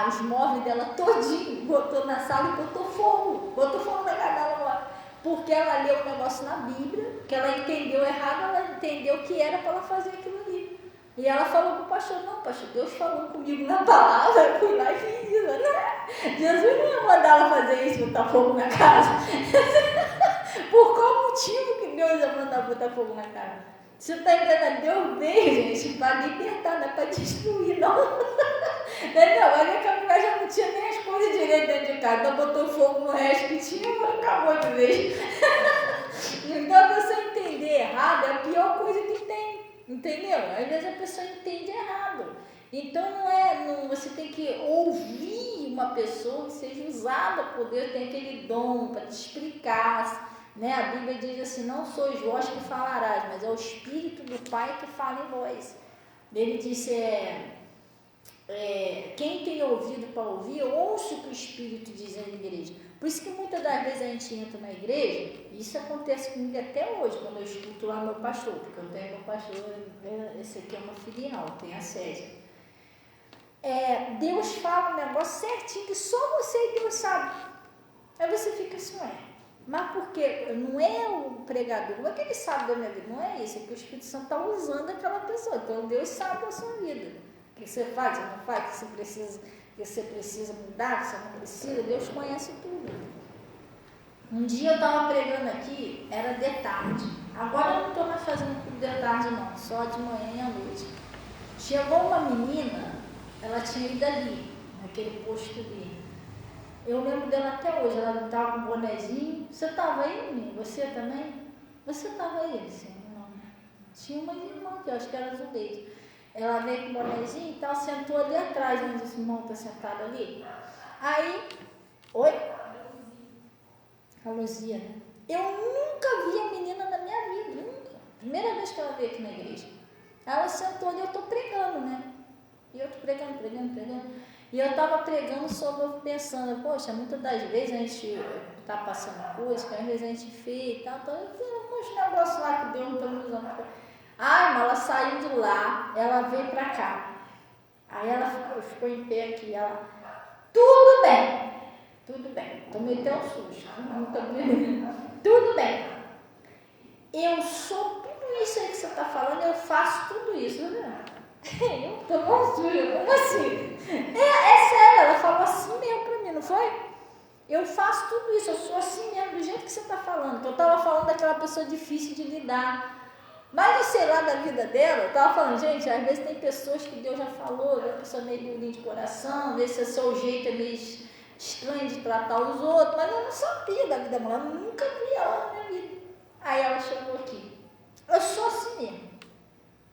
os móveis dela todinho, botou na sala e botou fogo. botou fogo na cara dela, porque ela leu um negócio na Bíblia, que ela entendeu errado, ela entendeu que era para ela fazer aquilo ali. E ela falou para o pastor, não, pastor, Deus falou comigo na palavra, eu fui lá e fiz isso. Não, Jesus não ia mandar ela fazer isso, botar fogo na casa. Por qual motivo que Deus ia mandar botar fogo na casa? Você está entendendo? Deus veio, gente, para libertar, não é para destruir, não. Entendeu? Olha que a mulher já não tinha nem as coisas direito dentro de casa, então botou fogo no resto que tinha, mas acabou de vez. Então, você entender errado é a pior coisa que tem. Entendeu? Às vezes a pessoa entende errado. Então você tem que ouvir uma pessoa que seja usada por Deus, tem aquele dom para te explicar. Né? A Bíblia diz assim, não sois vós que falarás, mas é o Espírito do Pai que fala em vós. Ele disse, quem tem ouvido para ouvir, ouça o que o Espírito diz na igreja. Por isso que muitas das vezes a gente entra na igreja, e isso acontece comigo até hoje, quando eu escuto lá meu pastor, porque eu tenho meu pastor, esse aqui é uma filial, tem a sede. Deus fala um negócio certinho que só você e Deus sabe. Aí você fica assim, mas por quê? Não é o pregador, como é que ele sabe da minha vida? Não é isso, é que o Espírito Santo está usando aquela pessoa. Então Deus sabe da sua vida. O que você faz, você não faz, que você precisa mudar, que você não precisa, Deus conhece tudo. Um dia eu estava pregando aqui, era de tarde. Agora eu não estou mais fazendo tudo de tarde não, só de manhã e à noite. Chegou uma menina, ela tinha ido ali, naquele posto ali. Eu lembro dela até hoje, ela estava com um bonezinho. Você estava aí, menina? Você também? Você estava aí, sim, não. Tinha uma irmã que eu acho que era Zuleide. Ela veio com o bonezinho e tal, sentou ali atrás, onde esse irmão está sentado ali. Aí, oi? A Luzia, né? Eu nunca vi a menina na minha vida, nunca. Primeira vez que ela veio aqui na igreja. Ela sentou ali, eu estou pregando, né? E eu estou pregando. E eu estava pregando pensando, poxa, muitas das vezes a gente está passando coisas, que às vezes a gente fez e tal, então eu fiz uns negócios lá que Deus não está me usando. Ai, mas ela saiu de lá, ela veio para cá. Aí ela ficou em pé aqui, ela, tudo bem, tomei até um susto, tudo bem, eu sou tudo isso aí que você está falando, eu faço tudo isso, né? Eu tomou um susto, como assim? É sério, ela falou assim mesmo para mim, não foi? Eu faço tudo isso, eu sou assim mesmo, do jeito que você está falando, que eu estava falando daquela pessoa difícil de lidar. Mas eu sei lá da vida dela, eu estava falando, gente, às vezes tem pessoas que Deus já falou, a pessoa meio durinha de coração, às vezes o seu jeito é meio estranho de tratar os outros, mas eu não sabia da vida dela, eu nunca vi ela na minha vida. Aí ela chegou aqui, eu sou assim mesmo.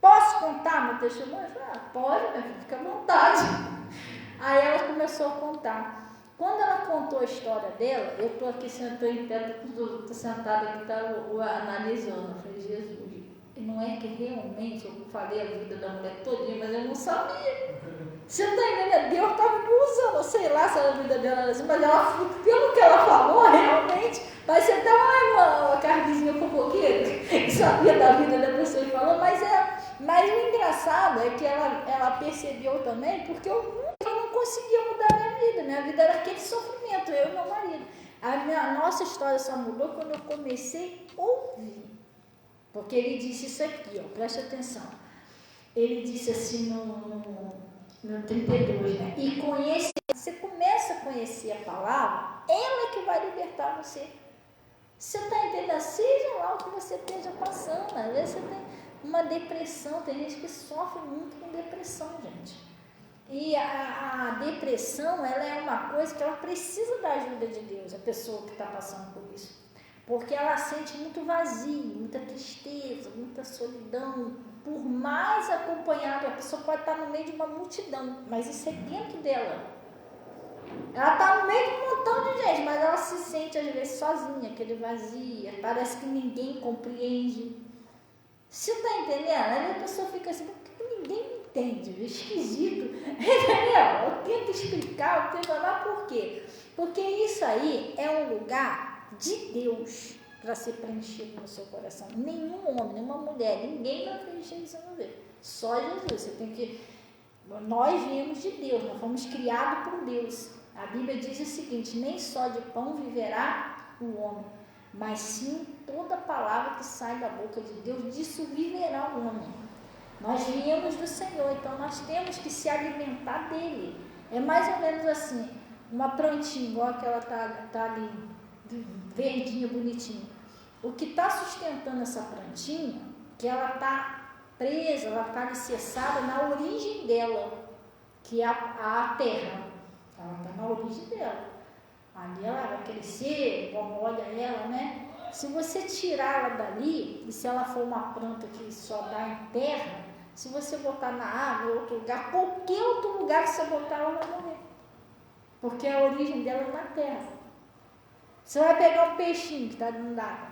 Posso contar meu testemunho? Eu falei, pode, minha filha, fica à vontade. Aí ela começou a contar. Quando ela contou a história dela, eu estou aqui sentada em pé, estou sentada aqui, está analisando. Eu falei, Jesus. E não é que realmente eu falei a vida da mulher todinha, mas eu não sabia. Você está entendendo? Deus estava me usando, eu sei lá se a vida dela era assim, mas ela, pelo que ela falou, realmente, vai ser até uma carnezinha fofoqueira, que sabia da vida da pessoa e falou, mas o engraçado é que ela percebeu também, porque eu não conseguia mudar minha vida era aquele sofrimento, eu e meu marido. A nossa história só mudou quando eu comecei a ouvir. Porque ele disse isso aqui, preste atenção. Ele disse assim no 32, né? E conhecer, você começa a conhecer a palavra, ela é que vai libertar você. Você está entendendo? Seja lá o que você esteja passando. Às vezes você tem uma depressão, tem gente que sofre muito com depressão, gente. E a depressão, ela é uma coisa que ela precisa da ajuda de Deus, a pessoa que está passando por isso. Porque ela sente muito vazio, muita tristeza, muita solidão. Por mais acompanhada, a pessoa pode estar no meio de uma multidão, mas isso é dentro dela. Ela está no meio de um montão de gente, mas ela se sente às vezes sozinha, aquele vazio, parece que ninguém compreende. Você está entendendo? Aí a pessoa fica assim, por que ninguém me entende? Esquisito. Entendeu? Eu tento explicar, eu tento falar por quê? Porque isso aí é um lugar de Deus para ser preenchido no seu coração. Nenhum homem, nenhuma mulher, ninguém vai preencher isso no ver. Só Jesus. Você tem que... Nós viemos de Deus, nós fomos criados por Deus. A Bíblia diz o seguinte: nem só de pão viverá o homem, mas sim toda palavra que sai da boca de Deus, disso viverá o homem. Nós viemos do Senhor, então nós temos que se alimentar dele. É mais ou menos assim, uma plantinha, igual aquela tá ali, verdinha, bonitinha. O que está sustentando essa plantinha, que ela está presa, ela está alicerçada na origem dela, que é a terra. Ela está na origem dela. Ali ela vai crescer, molha ela, né? Se você tirar ela dali, e se ela for uma planta que só dá em terra, se você botar na água, em outro lugar, qualquer outro lugar que você botar, ela vai morrer. Porque a origem dela é na terra. Você vai pegar um peixinho que está dentro d'água,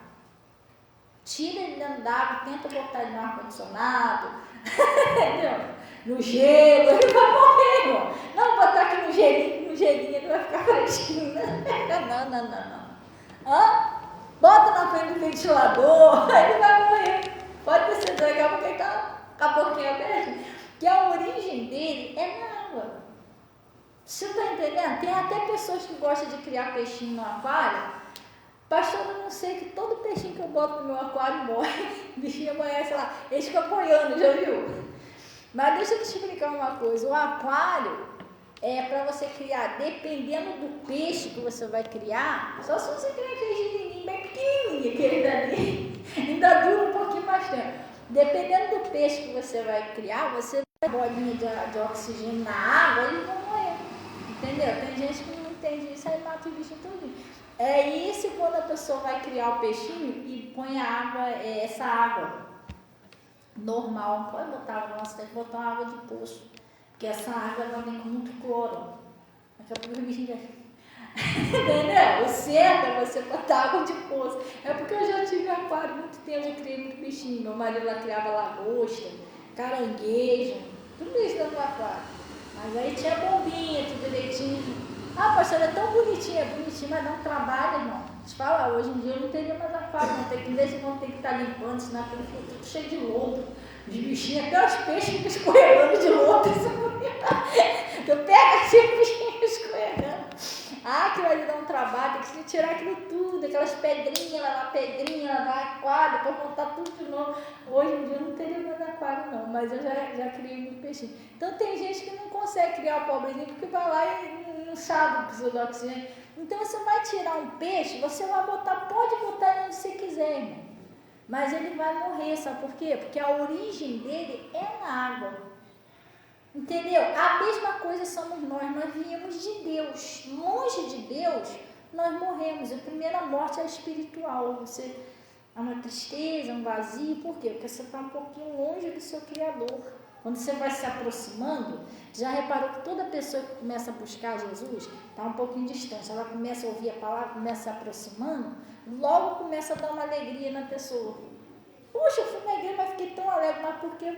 tira ele dentro d'água, tenta botar ele no ar-condicionado, entendeu? No gelo, ele vai morrer, irmão. Não botar aqui no gelinho ele vai ficar fresquinho, né? Não. Bota na frente do ventilador, ele vai morrer. Pode ter certeza, legal, porque ele tá com a boquinha aberta. Que a origem dele é na água. Você está entendendo? Tem até pessoas que gostam de criar peixinho no aquário. Pastor, eu não sei que todo peixinho que eu boto no meu aquário morre. O bichinho amanhece lá, eles ficam boiando, já viu? Mas deixa eu te explicar uma coisa. O aquário é para você criar, dependendo do peixe que você vai criar, só se você criar aquele girininho bem pequenininho, aquele dali, ainda dura um pouquinho mais tempo. Dependendo do peixe que você vai criar, você dá bolinha de oxigênio na água, eles vão morrer. Entendeu? Tem gente que não entende isso, aí mata o bicho todo. É isso quando a pessoa vai criar o peixinho e põe a água, essa água normal, não pode botar água, você tem que botar uma água de poço, porque essa água vai vir com muito cloro. Entendeu? O certo é você botar água de poço. É porque eu já tive aquário muito tempo, eu criei muito bichinho. Meu marido lá criava lagosta, caranguejo, tudo isso dentro do aquário. Mas aí tinha bombinha, tudo direitinho. Ah, pastor, é tão bonitinho, mas dá um trabalho, irmão. Te falar, hoje em dia eu não teria mais aquário, não. Tem que desde quando tem que estar limpando, senão aquilo fica tudo cheio de lodo. Os bichinhos, até os peixes ficam escorregando de lodo. Tu pega assim o bichinho escorregando. Ah, que vai dar um trabalho, tem que tirar aquilo tudo, aquelas pedrinhas, lavar aquário, para montar tudo de novo. Hoje em dia eu não teria mais aquário, não, mas eu já criei muito peixinho. Então tem gente que não consegue criar o pobrezinho porque vai lá e não sabe o que precisa do oxigênio. Então você vai tirar um peixe, você vai botar, pode botar onde você quiser, irmão. Mas ele vai morrer, sabe por quê? Porque a origem dele é na água. Entendeu? A mesma coisa somos nós viemos de Deus. Longe de Deus, nós morremos. A primeira morte é espiritual. Você há uma tristeza, um vazio. Por quê? Porque você está um pouquinho longe do seu Criador. Quando você vai se aproximando, já reparou que toda pessoa que começa a buscar Jesus está um pouquinho distante. Ela começa a ouvir a palavra, começa se aproximando, logo começa a dar uma alegria na pessoa. Puxa, eu fui na igreja, mas fiquei tão alegre. Mas por quê?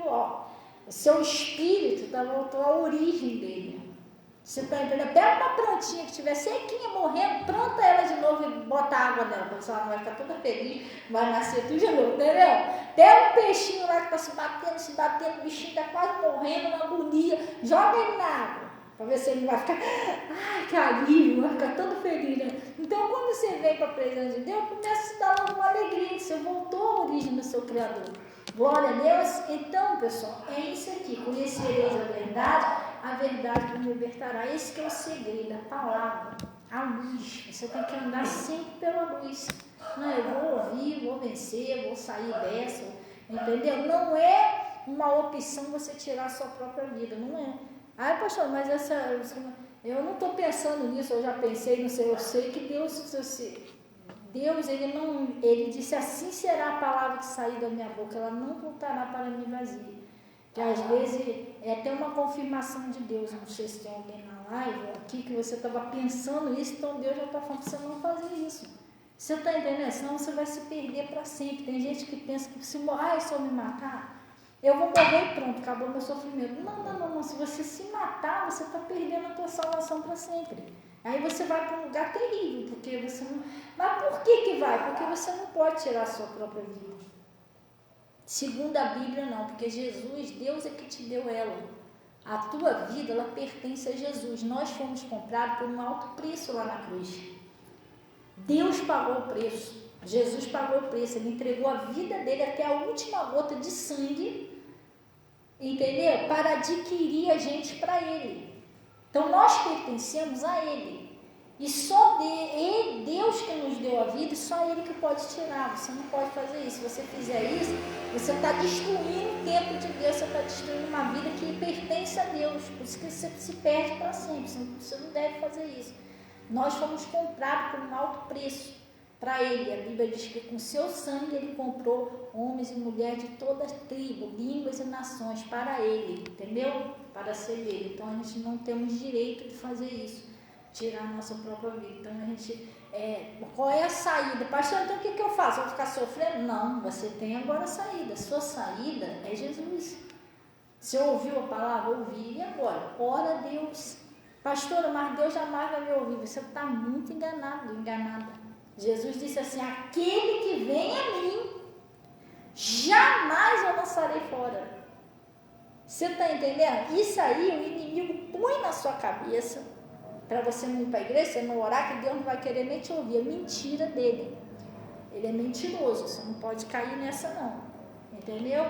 O seu espírito voltou à origem dele. Você está entendendo? Pega uma plantinha que estiver sequinha, morrendo, planta ela de novo e bota água nela, porque ela vai ficar toda feliz, vai nascer tudo de novo, entendeu? Pega um peixinho lá que está se batendo, o bichinho está quase morrendo, na agonia, joga ele na água, para ver se ele vai ficar, ai, que alívio, vai ficar todo feliz, né? Então, quando você vem para a presença de Deus, começa a se dar uma alegria, você voltou à origem do seu Criador. Glória a Deus. Então, pessoal, é isso aqui. Conhecereis a verdade que me libertará. Esse que é o segredo, a palavra, a luz. Você tem que andar sempre pela luz. Não, eu vou ouvir, vou vencer, vou sair dessa, entendeu? Não é uma opção você tirar a sua própria vida, não é. Ai, pastor, mas eu não estou pensando nisso, eu já pensei, não sei, eu sei que Deus, ele disse, assim será a palavra que sair da minha boca, ela não voltará para mim vazia. Que às vezes é até uma confirmação de Deus, não sei se tem alguém na live aqui que você estava pensando isso, então Deus já está falando para você não fazer isso. Você está entendendo? Senão você vai se perder para sempre. Tem gente que pensa que se eu me matar, eu vou morrer e pronto, acabou meu sofrimento. Não. Se você se matar, você está perdendo a tua salvação para sempre. Aí você vai para um lugar terrível, porque você não... Mas por que vai? Porque você não pode tirar a sua própria vida. Segundo a Bíblia, não, porque Jesus, Deus é que te deu ela. A tua vida, ela pertence a Jesus. Nós fomos comprados por um alto preço lá na cruz. Deus pagou o preço. Jesus pagou o preço. Ele entregou a vida dele até a última gota de sangue, entendeu? Para adquirir a gente para ele. Então nós pertencemos a ele. E só Deus que nos deu a vida, e só ele que pode tirar. Você não pode fazer isso. Se você fizer isso, você está destruindo o tempo de Deus, você está destruindo uma vida que pertence a Deus. Por isso que você se perde para sempre. Você não deve fazer isso. Nós fomos comprados por um alto preço para ele. A Bíblia diz que com seu sangue ele comprou homens e mulheres de toda tribo, línguas e nações para ele, entendeu? Para ser dele. Então a gente não temos direito de fazer isso, tirar a nossa própria vida. Então a gente, qual é a saída? Pastor, então o que eu faço? Vou ficar sofrendo? Não, você tem agora a saída. Sua saída é Jesus. Você ouviu a palavra? Ouvi. E agora? Ora a Deus. Pastora, mas Deus jamais vai me ouvir. Você está muito enganado, enganada. Jesus disse assim: aquele que vem a mim, jamais eu lançarei fora. Você está entendendo? Isso aí o inimigo põe na sua cabeça, para você não ir para a igreja, você não orar, que Deus não vai querer nem te ouvir. É mentira dele. Ele é mentiroso, você não pode cair nessa não. Entendeu?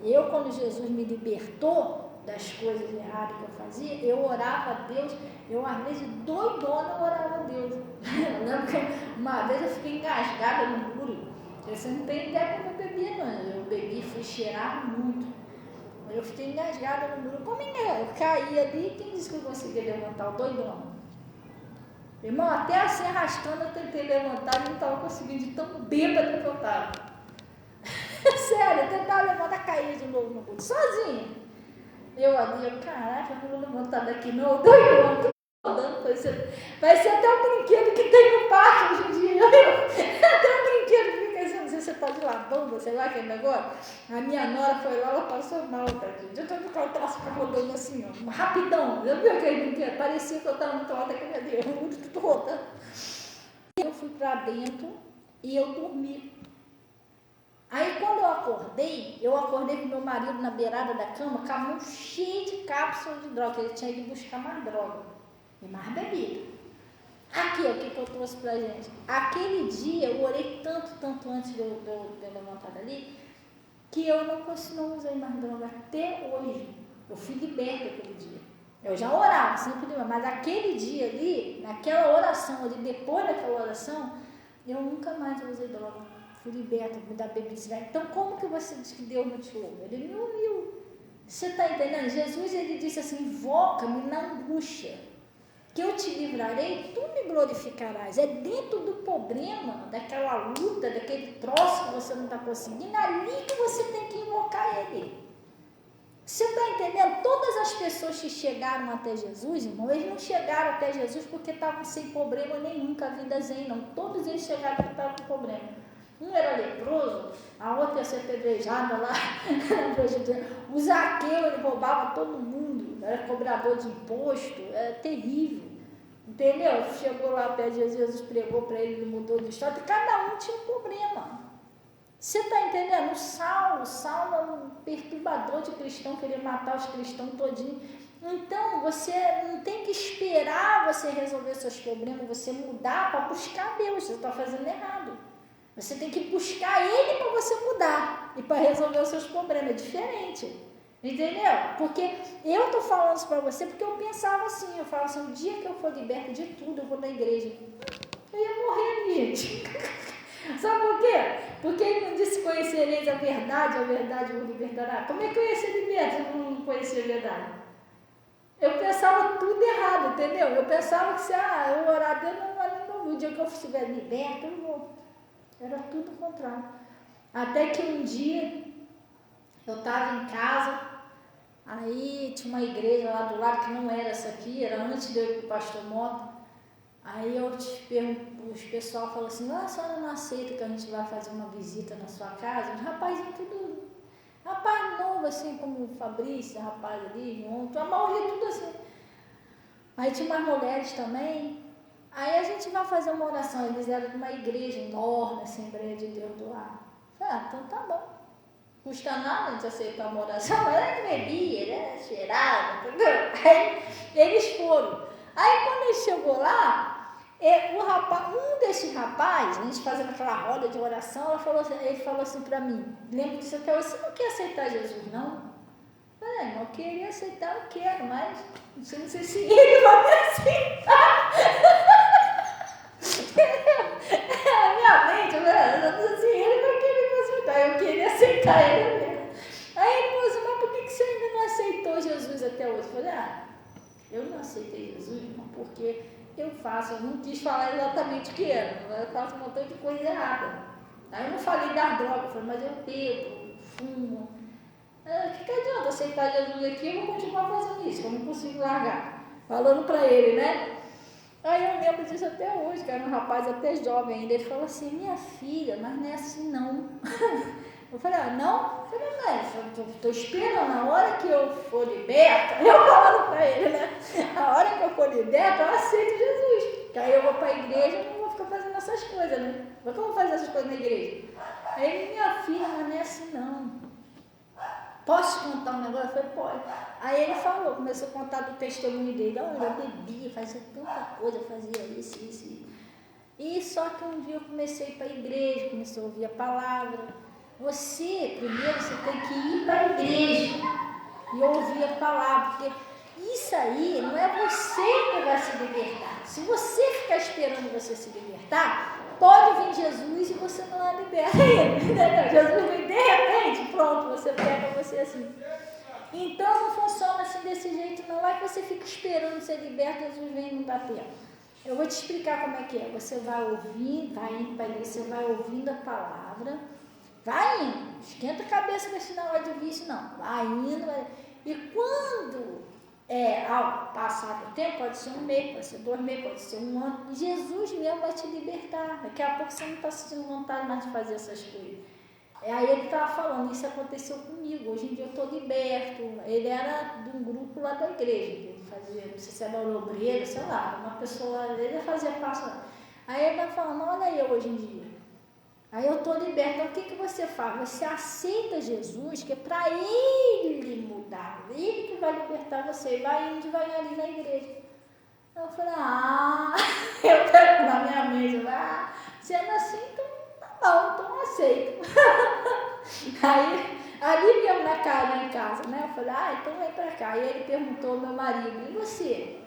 Eu, quando Jesus me libertou das coisas erradas que eu fazia, eu orava a Deus, eu às vezes doidona eu orava a Deus. Eu lembro que uma vez eu fiquei engasgada no muro. Você não tem ideia como eu bebia, não. Eu bebi, fui cheirar muito. Eu fiquei engasgada no muro. Como eu caí ali, quem disse que eu conseguia levantar? O doidona. Irmão, até assim arrastando eu tentei levantar e não estava conseguindo, de tão bêbada que eu estava. Sério, eu tentava levantar, cair de novo no muro, sozinha. Eu ali, caraca, eu não vou levantar daqui não, doidona, tô andando, vai ser até um brinquedo que tem no parque hoje em dia. Até um brinquedo que fica assim, não sei se você tá de lavanda, sei lá, aquele negócio. A minha nora foi lá, ela passou mal, tadinha. Eu tô com o traço rodando assim, ó, rapidão. Já viu aquele brinquedo? Parecia que eu tava muito alta que eu ia tudo rodando. Eu fui pra dentro e eu dormi. Aí quando eu acordei com meu marido na beirada da cama, com a mão cheia de cápsulas de droga, ele tinha ido buscar mais droga e mais bebida. Aqui, o que eu trouxe pra gente? Aquele dia eu orei tanto antes de eu levantar dali, que eu não usei mais droga até hoje. Eu fui liberta aquele dia. Eu já orava, sempre de mas aquele dia ali, naquela oração ali, depois daquela oração, eu nunca mais usei droga. Fui liberta da bebida. Então, como que você diz que Deus não te ouve? Ele me ouviu. Você está entendendo? Jesus, ele disse assim: invoca-me na angústia, que eu te livrarei, tu me glorificarás. É dentro do problema, daquela luta, daquele troço que você não está conseguindo, ali que você tem que invocar ele. Você está entendendo? Todas as pessoas que chegaram até Jesus, irmão, eles não chegaram até Jesus porque estavam sem problema nenhum, com a vida zen, não. Todos eles chegaram porque estavam com problema. Um era leproso, a outra ia ser apedrejada lá. O Zaqueu, ele roubava todo mundo, era cobrador de imposto, era terrível. Entendeu? Chegou lá perto de Jesus, pregou para ele, ele mudou de história, e cada um tinha um problema. Você está entendendo? O Saulo era um perturbador de cristão, queria matar os cristãos todinho. Então, você não tem que esperar você resolver seus problemas, você mudar para buscar Deus, você está fazendo errado. Você tem que buscar Ele para você mudar e para resolver os seus problemas. É diferente. Entendeu? Porque eu estou falando isso para você porque eu pensava assim, eu falava assim, o dia que eu for liberta de tudo, eu vou na igreja. Eu ia morrer ali, gente. Sabe por quê? Porque ele não disse: conhecereis a verdade vos libertará. Como é que eu ia ser liberto se eu não conhecia a verdade? Eu pensava tudo errado, entendeu? Eu pensava que se eu orar a Deus, não, o dia que eu estiver liberto, eu vou. Era tudo o contrário. Até que um dia eu estava em casa, aí tinha uma igreja lá do lado que não era essa aqui, era antes de eu ir para o pastor Mota. Aí os pessoal falou assim: a senhora não aceita que a gente vai fazer uma visita na sua casa? Um rapazinho tudo, rapaz novo assim, como o Fabrício, rapaz ali, junto, a maioria tudo assim. Aí tinha umas mulheres também. Aí a gente vai fazer uma oração. Eles eram de uma igreja enorme, Assembleia de Deus do lado. Falei: então tá bom. custa nada a gente aceitar uma oração, mas ele bebia, ele era cheirado, entendeu? Aí eles foram. Aí quando ele chegou lá, um desses rapazes, a gente fazendo aquela roda de oração, ele falou assim para mim, lembro disso até hoje, você não quer aceitar Jesus, não? Eu falei, eu queria aceitar, eu quero, mas não sei se ele vai me aceitar. A minha mente, assim, ele vai querer me aceitar, eu queria aceitar ele mesmo. Aí ele falou assim, mas por que você ainda não aceitou Jesus até hoje? Eu falei, eu não aceitei Jesus, irmão, porque eu não quis falar exatamente o que era, eu faço um montão de coisa errada. Aí eu não falei das drogas, eu falei, mas eu bebo, fumo. O que adianta aceitar Jesus aqui, eu vou continuar fazendo isso, eu não consigo largar. Falando para ele, né? Aí eu lembro disso até hoje, que era um rapaz até jovem ainda, ele falou assim, minha filha, mas não é assim não. Eu falei, não? Eu falei, mas estou esperando, na hora que eu for liberta, eu falando para ele, né? A hora que eu for liberta, eu aceito Jesus. Porque aí eu vou para a igreja e não vou ficar fazendo essas coisas, né? Mas como eu vou fazer essas coisas na igreja? Aí ele, minha filha, mas não é assim não. Posso te contar um negócio? Eu falei, pode. Aí ele falou, começou a contar do testemunho dele. Eu bebia, fazia tanta coisa, fazia isso. E só que um dia eu comecei a ir para a igreja, comecei a ouvir a palavra. Primeiro você tem que ir para a igreja e ouvir a palavra, porque isso aí não é você que vai se libertar. Se você ficar esperando você se libertar, pode vir Jesus e você não é liberto ainda, entendeu? Jesus vem de repente, pronto, você pega você assim. Então não funciona assim desse jeito, não é que você fica esperando ser liberto, Jesus vem e não dá tempo. Eu vou te explicar como é que é. Você vai ouvir, vai indo para ele, você vai ouvindo a palavra, vai indo, esquenta a cabeça com esse negócio de vício, não. Vai indo, e quando ao passar do tempo, pode ser um mês, pode ser 2 meses, pode ser um ano, Jesus mesmo vai te libertar. Daqui a pouco você não está sentindo vontade mais de fazer essas coisas. Aí ele estava falando, isso aconteceu comigo, hoje em dia eu estou liberto. Ele era de um grupo lá da igreja, ele fazia, não sei se era obreiro, sei lá, uma pessoa, ele fazia passo. Aí ele estava falando, olha eu hoje em dia. Aí eu estou liberta. Então, o que você faz? Você aceita Jesus, que é para Ele mudar. Ele que vai libertar você. Vai indo devagarinho na igreja. Eu falei, eu pego na minha mente. Sendo assim, então tá bom, então eu aceito. Aí, ali mesmo em casa, né? Eu falei, então vem para cá. E ele perguntou ao meu marido, e você?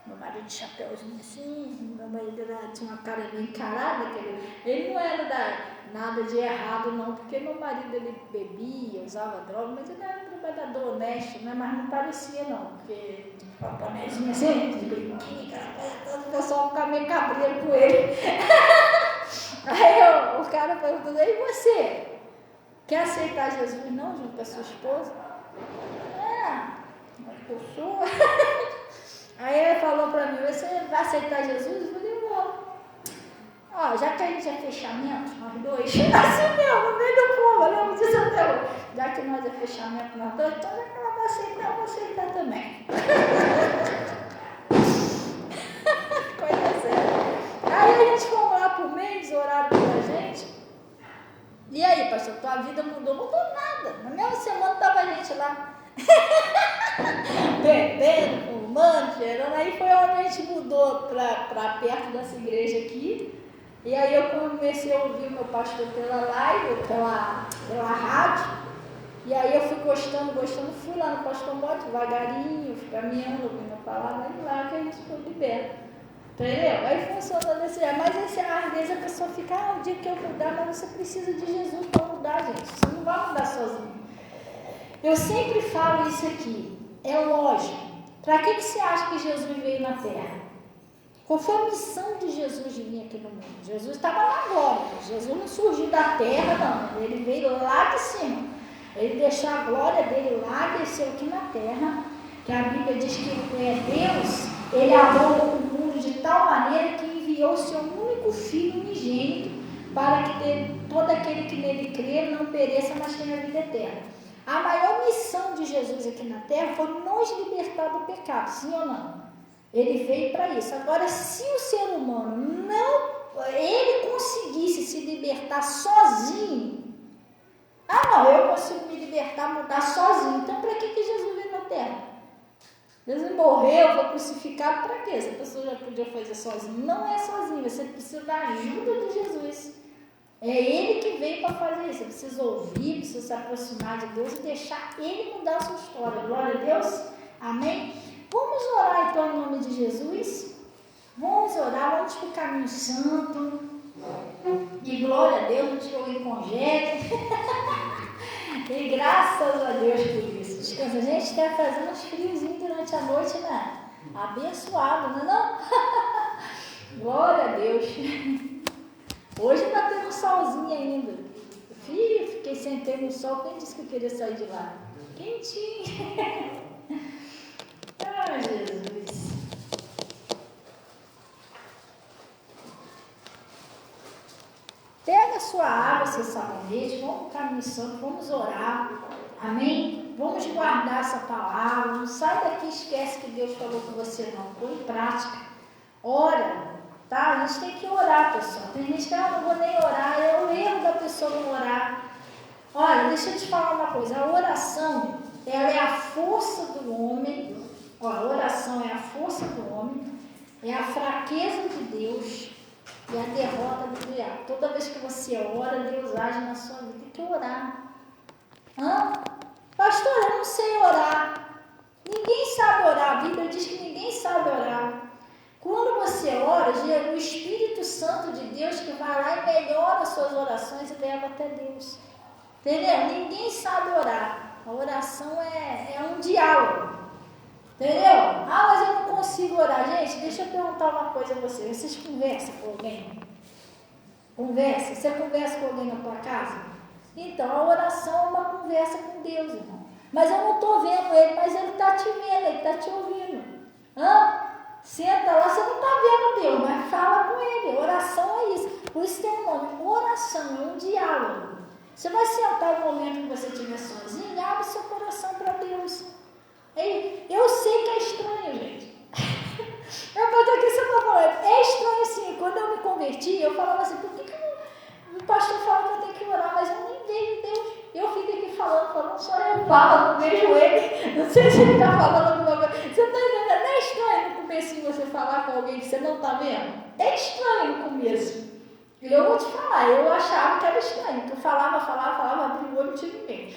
Meu marido de chapéuzinho assim, meu marido tinha uma cara bem encarada, ele não era nada de errado não, porque meu marido ele bebia, usava droga, mas ele era um trabalhador honesto, né? Mas não parecia não, porque com a bonezinha assim, de brinquinho, o pessoal ficava meio cabreiro com ele. Aí o cara perguntou, e você? Quer aceitar Jesus não, junto com a sua esposa? Eu sou... Aí ele falou para mim, você vai aceitar Jesus? Eu falei, vou. Já que a gente é fechamento, nós dois, assim mesmo, no meio do povo, eu lembro disso até hoje. Já que nós é fechamento, nós dois, então já que ela vai aceitar, eu vou aceitar também. Coisa séria. Aí a gente foi lá por mês, oraram pela gente. E aí, pastor, tua vida mudou? Mudou nada. Na mesma semana estava a gente lá. Bebendo, fumando, cheirando. Aí foi onde a gente mudou para perto dessa igreja aqui. E aí eu comecei a ouvir o meu pastor pela live, pela rádio. E aí eu fui gostando, fui lá no pastor Mote, devagarinho, fui caminhando, ouvindo a palavra, e lá que a gente foi liberto. Entendeu? Aí funciona desse jeito. Mas às vezes a pessoa fica, o dia que eu mudar, mas você precisa de Jesus para mudar, gente. Você não vai mudar sozinho. Eu sempre falo isso aqui, é lógico. Para que você acha que Jesus veio na Terra? Qual foi a missão de Jesus de vir aqui no mundo? Jesus estava lá agora, Jesus não surgiu da terra, não. Ele veio lá de cima. Ele deixou a glória dele lá, desceu aqui na terra, que a Bíblia diz que Deus, ele amou o mundo de tal maneira que enviou o seu único Filho unigênito para que todo aquele que nele crê não pereça, mas tenha a vida eterna. A maior missão de Jesus aqui na terra foi nos libertar do pecado, sim ou não? Ele veio para isso. Agora, se o ser humano ele conseguisse se libertar sozinho, eu consigo me libertar, mudar sozinho. Então, para que Jesus veio na Terra? Jesus morreu, foi crucificado, para quê? Essa pessoa já podia fazer sozinha. Não é sozinho, você precisa da ajuda de Jesus. É Ele que veio para fazer isso. Você precisa ouvir, precisa se aproximar de Deus e deixar Ele mudar a sua história. Glória a Deus. Amém? Vamos orar então em nome de Jesus? Vamos orar, vamos para o caminho santo. E glória a Deus, não te ouvi com jeito. E graças a Deus por isso. Descansa. A gente está fazendo uns friozinhos durante a noite, né? Abençoado, não é não? Glória a Deus. Hoje está tendo um solzinho ainda. Fiquei sentei no sol, quem disse que eu queria sair de lá? Quentinho. Ai, Jesus. Pega a sua água, seu sabonete, vamos para o caminho santo, vamos orar. Amém? Vamos guardar essa palavra. Não sai daqui e esquece que Deus falou com você, não. Põe em prática. Ora. Tá? A gente tem que orar, pessoal. Tem gente que não vou nem orar, é o erro da pessoa não orar. Olha, deixa eu te falar uma coisa, a oração, ela é a força do homem, ó, a oração é a força do homem, é a fraqueza de Deus e a derrota do diabo. Toda vez que você ora, Deus age na sua vida, tem que orar. Pastor, eu não sei orar. Ninguém sabe orar, a Bíblia diz que ninguém sabe orar. Quando você ora, o Espírito Santo de Deus que vai lá e melhora as suas orações e leva até Deus. Entendeu? Ninguém sabe orar. A oração é um diálogo. Entendeu? Mas eu não consigo orar. Gente, deixa eu perguntar uma coisa a vocês. Vocês conversam com alguém? Conversa? Você conversa com alguém na tua casa? Então, a oração é uma conversa com Deus, irmão. Mas eu não estou vendo Ele, mas Ele está te vendo, Ele está te ouvindo. Senta lá, você não está vendo Deus, mas fala com Ele. Oração é isso. Por isso tem um nome. Oração é um diálogo. Você vai sentar no momento que você estiver sozinho, abre seu coração para Deus. Eu sei que é estranho, gente. Eu estou aqui, você está falando. É estranho assim. Quando eu me converti, eu falava assim, por que o pastor fala que eu tenho que orar, mas eu nem vejo Deus. Eu fico aqui falando, só eu falo, não vejo Ele. Não sei se Ele está falando alguma coisa. Você está entendendo? Não é estranho no começo você falar com alguém que você não está vendo? É estranho no começo. E eu vou te falar, eu achava que era estranho. Tu falava, abria o olho e tive medo.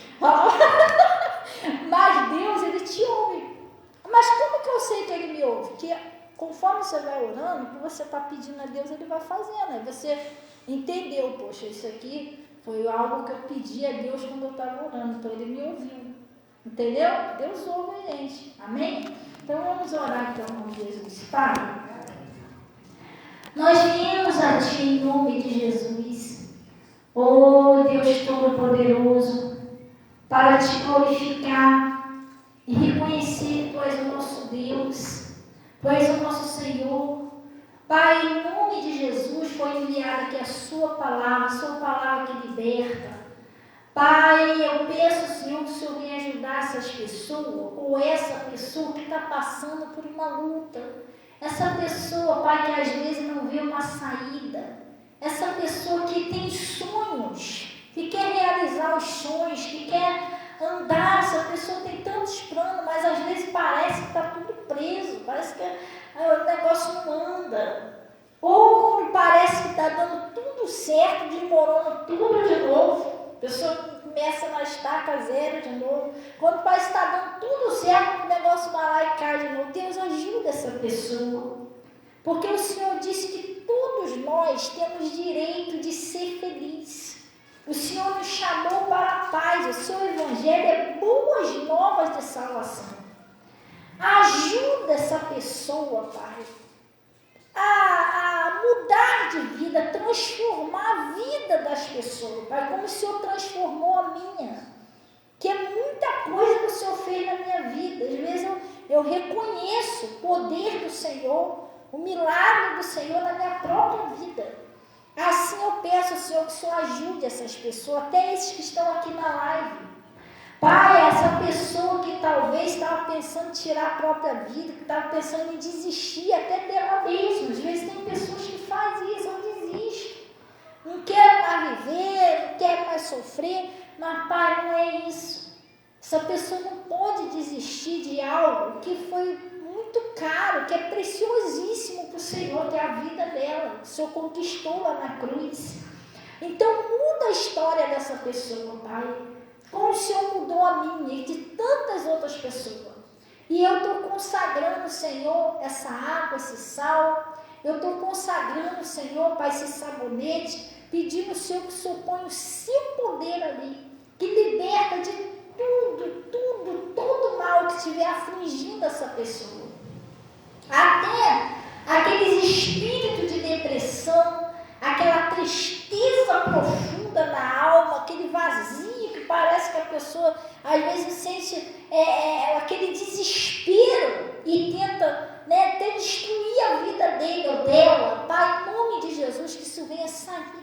Mas Deus, Ele te ouve. Mas como que eu sei que Ele me ouve? Porque conforme você vai orando, o que você está pedindo a Deus, Ele vai fazendo. Aí você entendeu, poxa, isso aqui foi algo que eu pedi a Deus quando eu estava orando. Então Ele me ouviu. Entendeu? Deus ouve a gente. Amém? Então vamos orar então com Jesus. Pai, nós viemos a Ti em nome de Jesus. Oh Deus Todo-Poderoso, para Te glorificar e reconhecer que Tu és o nosso Deus, Tu és o nosso Senhor. Pai, em nome de Jesus foi enviada aqui a Sua palavra que liberta. Pai, eu peço, Senhor, que o Senhor venha ajudar essas pessoas, ou essa pessoa que está passando por uma luta. Essa pessoa, Pai, que às vezes não vê uma saída. Essa pessoa que tem sonhos, que quer realizar os sonhos, que quer andar. Essa pessoa tem tantos planos, mas às vezes parece que está tudo preso, parece que o negócio não anda. Ou quando parece que está dando tudo certo, desmorona tudo de novo. A pessoa começa na estaca zero de novo. Quando parece que está dando tudo certo, o negócio vai lá e cai de novo. Deus ajuda essa pessoa. Porque o Senhor disse que todos nós temos direito de ser felizes. O Senhor nos chamou para a paz. O seu Evangelho é boas novas de salvação. Ajuda essa pessoa, Pai, a mudar de vida, transformar a vida das pessoas, Pai, como o Senhor transformou a minha, que é muita coisa que o Senhor fez na minha vida. Às vezes eu reconheço o poder do Senhor, o milagre do Senhor na minha própria vida. Assim eu peço ao Senhor que o Senhor ajude essas pessoas, até esses que estão aqui na live. Pai, essa pessoa que talvez estava pensando em tirar a própria vida, que estava pensando em desistir até dela mesma. Às vezes tem pessoas que fazem isso, eu desisto. Não quero mais viver, não quero mais sofrer. Mas, Pai, não é isso. Essa pessoa não pode desistir de algo que foi muito caro, que é preciosíssimo para o Senhor, que é a vida dela. O Senhor conquistou lá na cruz. Então, muda a história dessa pessoa, Pai. Como o Senhor mudou a minha e de tantas outras pessoas. E eu estou consagrando, Senhor, essa água, esse sal. Eu estou consagrando, Senhor, Pai, esse sabonete. Pedindo ao Senhor que o Senhor ponha o seu poder ali. Que liberta de todo mal que estiver afligindo essa pessoa. Até aqueles espíritos de depressão, aquela tristeza profunda na alma, aquele vazio que parece que a pessoa às vezes sente aquele desespero e tenta até destruir a vida dele ou dela. Pai, em nome de Jesus, que isso venha sair.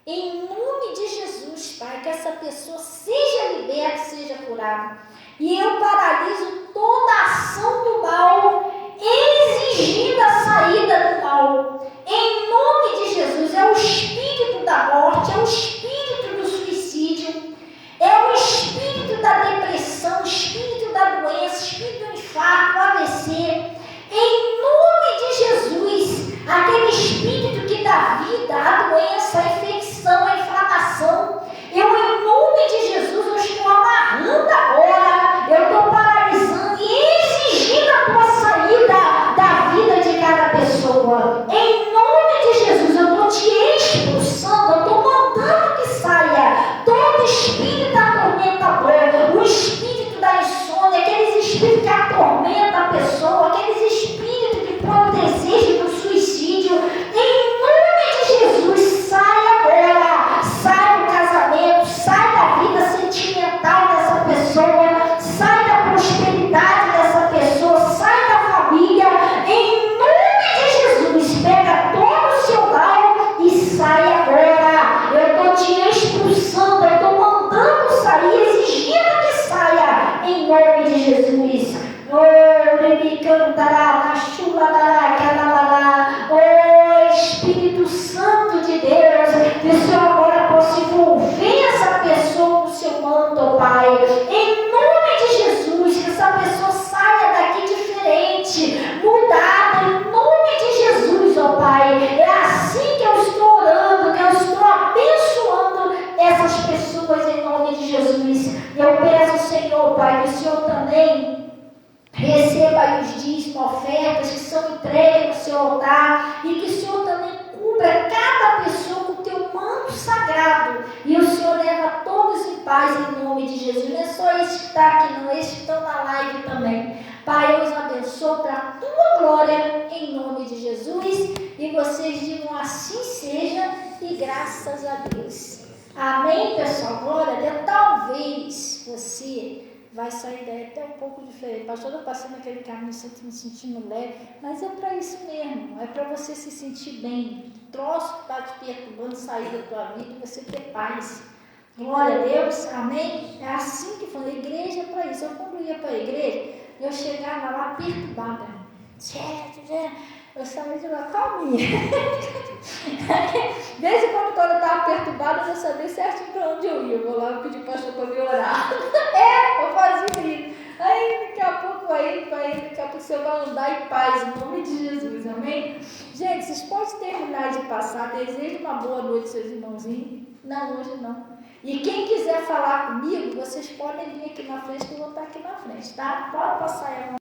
Em nome de Jesus, Pai, que essa pessoa seja liberta, seja curada. E eu paraliso toda a ação do mal, exigindo a saída do mal. Em nome de Jesus, é o espírito da morte, é o espírito do suicídio, é o espírito da depressão, o espírito da doença, o espírito do infarto, AVC. Em nome de Jesus, aquele espírito que dá vida, a doença, a infecção, a inflamação, eu, em nome de Jesus, eu estou amarrando agora, eu estou paralisando e exigindo a tua saída da vida de cada pessoa. Em nome de Jesus, eu estou te expulsando, eu estou mandando que saia todo espírito atormentador, o espírito da insônia, aqueles espíritos que atormentam a pessoa, aqueles espíritos que põem o desejo do suicídio. Em nome de Jesus, sai agora, sai do casamento, sai da vida sentimental dessa pessoa, sai da prosperidade dessa pessoa, sai da família. Em nome de Jesus, pega todo o seu mal e sai agora. Eu estou te expulsando, eu estou mandando sair, exigindo que saia, em nome de Jesus. Oh, Espírito Santo de Deus, que o Senhor agora possa envolver essa pessoa no seu manto, Pai. Em nome de Jesus, que essa pessoa saia daqui diferente, mudada, em nome de Jesus, ó Pai. É assim que eu estou orando, que eu estou abençoando essas pessoas em nome de Jesus. Eu peço, Senhor, Pai, que o Senhor também receba os dízimos, ofertas que são entregues no seu altar, e que o Senhor também cubra cada pessoa com o teu manto sagrado, e o Senhor leva todos em paz em nome de Jesus. Não é só esse que está aqui, não, esse que estão na live também. Pai, eu os abençoo para a tua glória em nome de Jesus, e vocês digam assim seja, e graças a Deus. Amém, pessoal? Glória a Deus. Talvez você vai sair daí até um pouco diferente. Pastor, eu passei naquele caminho, sempre me sentindo leve, mas é para isso mesmo, é para você se sentir bem. O troço que está te perturbando sair da tua vida e você ter paz. Glória a Deus, amém? É assim que foi. A igreja é para isso. Eu, quando ia para a igreja, eu chegava lá perturbada. Eu saía de lá calminha. Desde quando eu estava perturbada, eu já sabia certinho para onde eu ia. Eu vou lá pedir para o pastor para me orar. Eu fazia isso. Aí daqui a pouco daqui a pouco você vai andar em paz, em nome de Jesus, amém? Gente, vocês podem terminar de passar. Desejo uma boa noite, seus irmãozinhos. Não, hoje não. E quem quiser falar comigo, vocês podem vir aqui na frente, que eu vou estar aqui na frente, tá? Pode passar aí.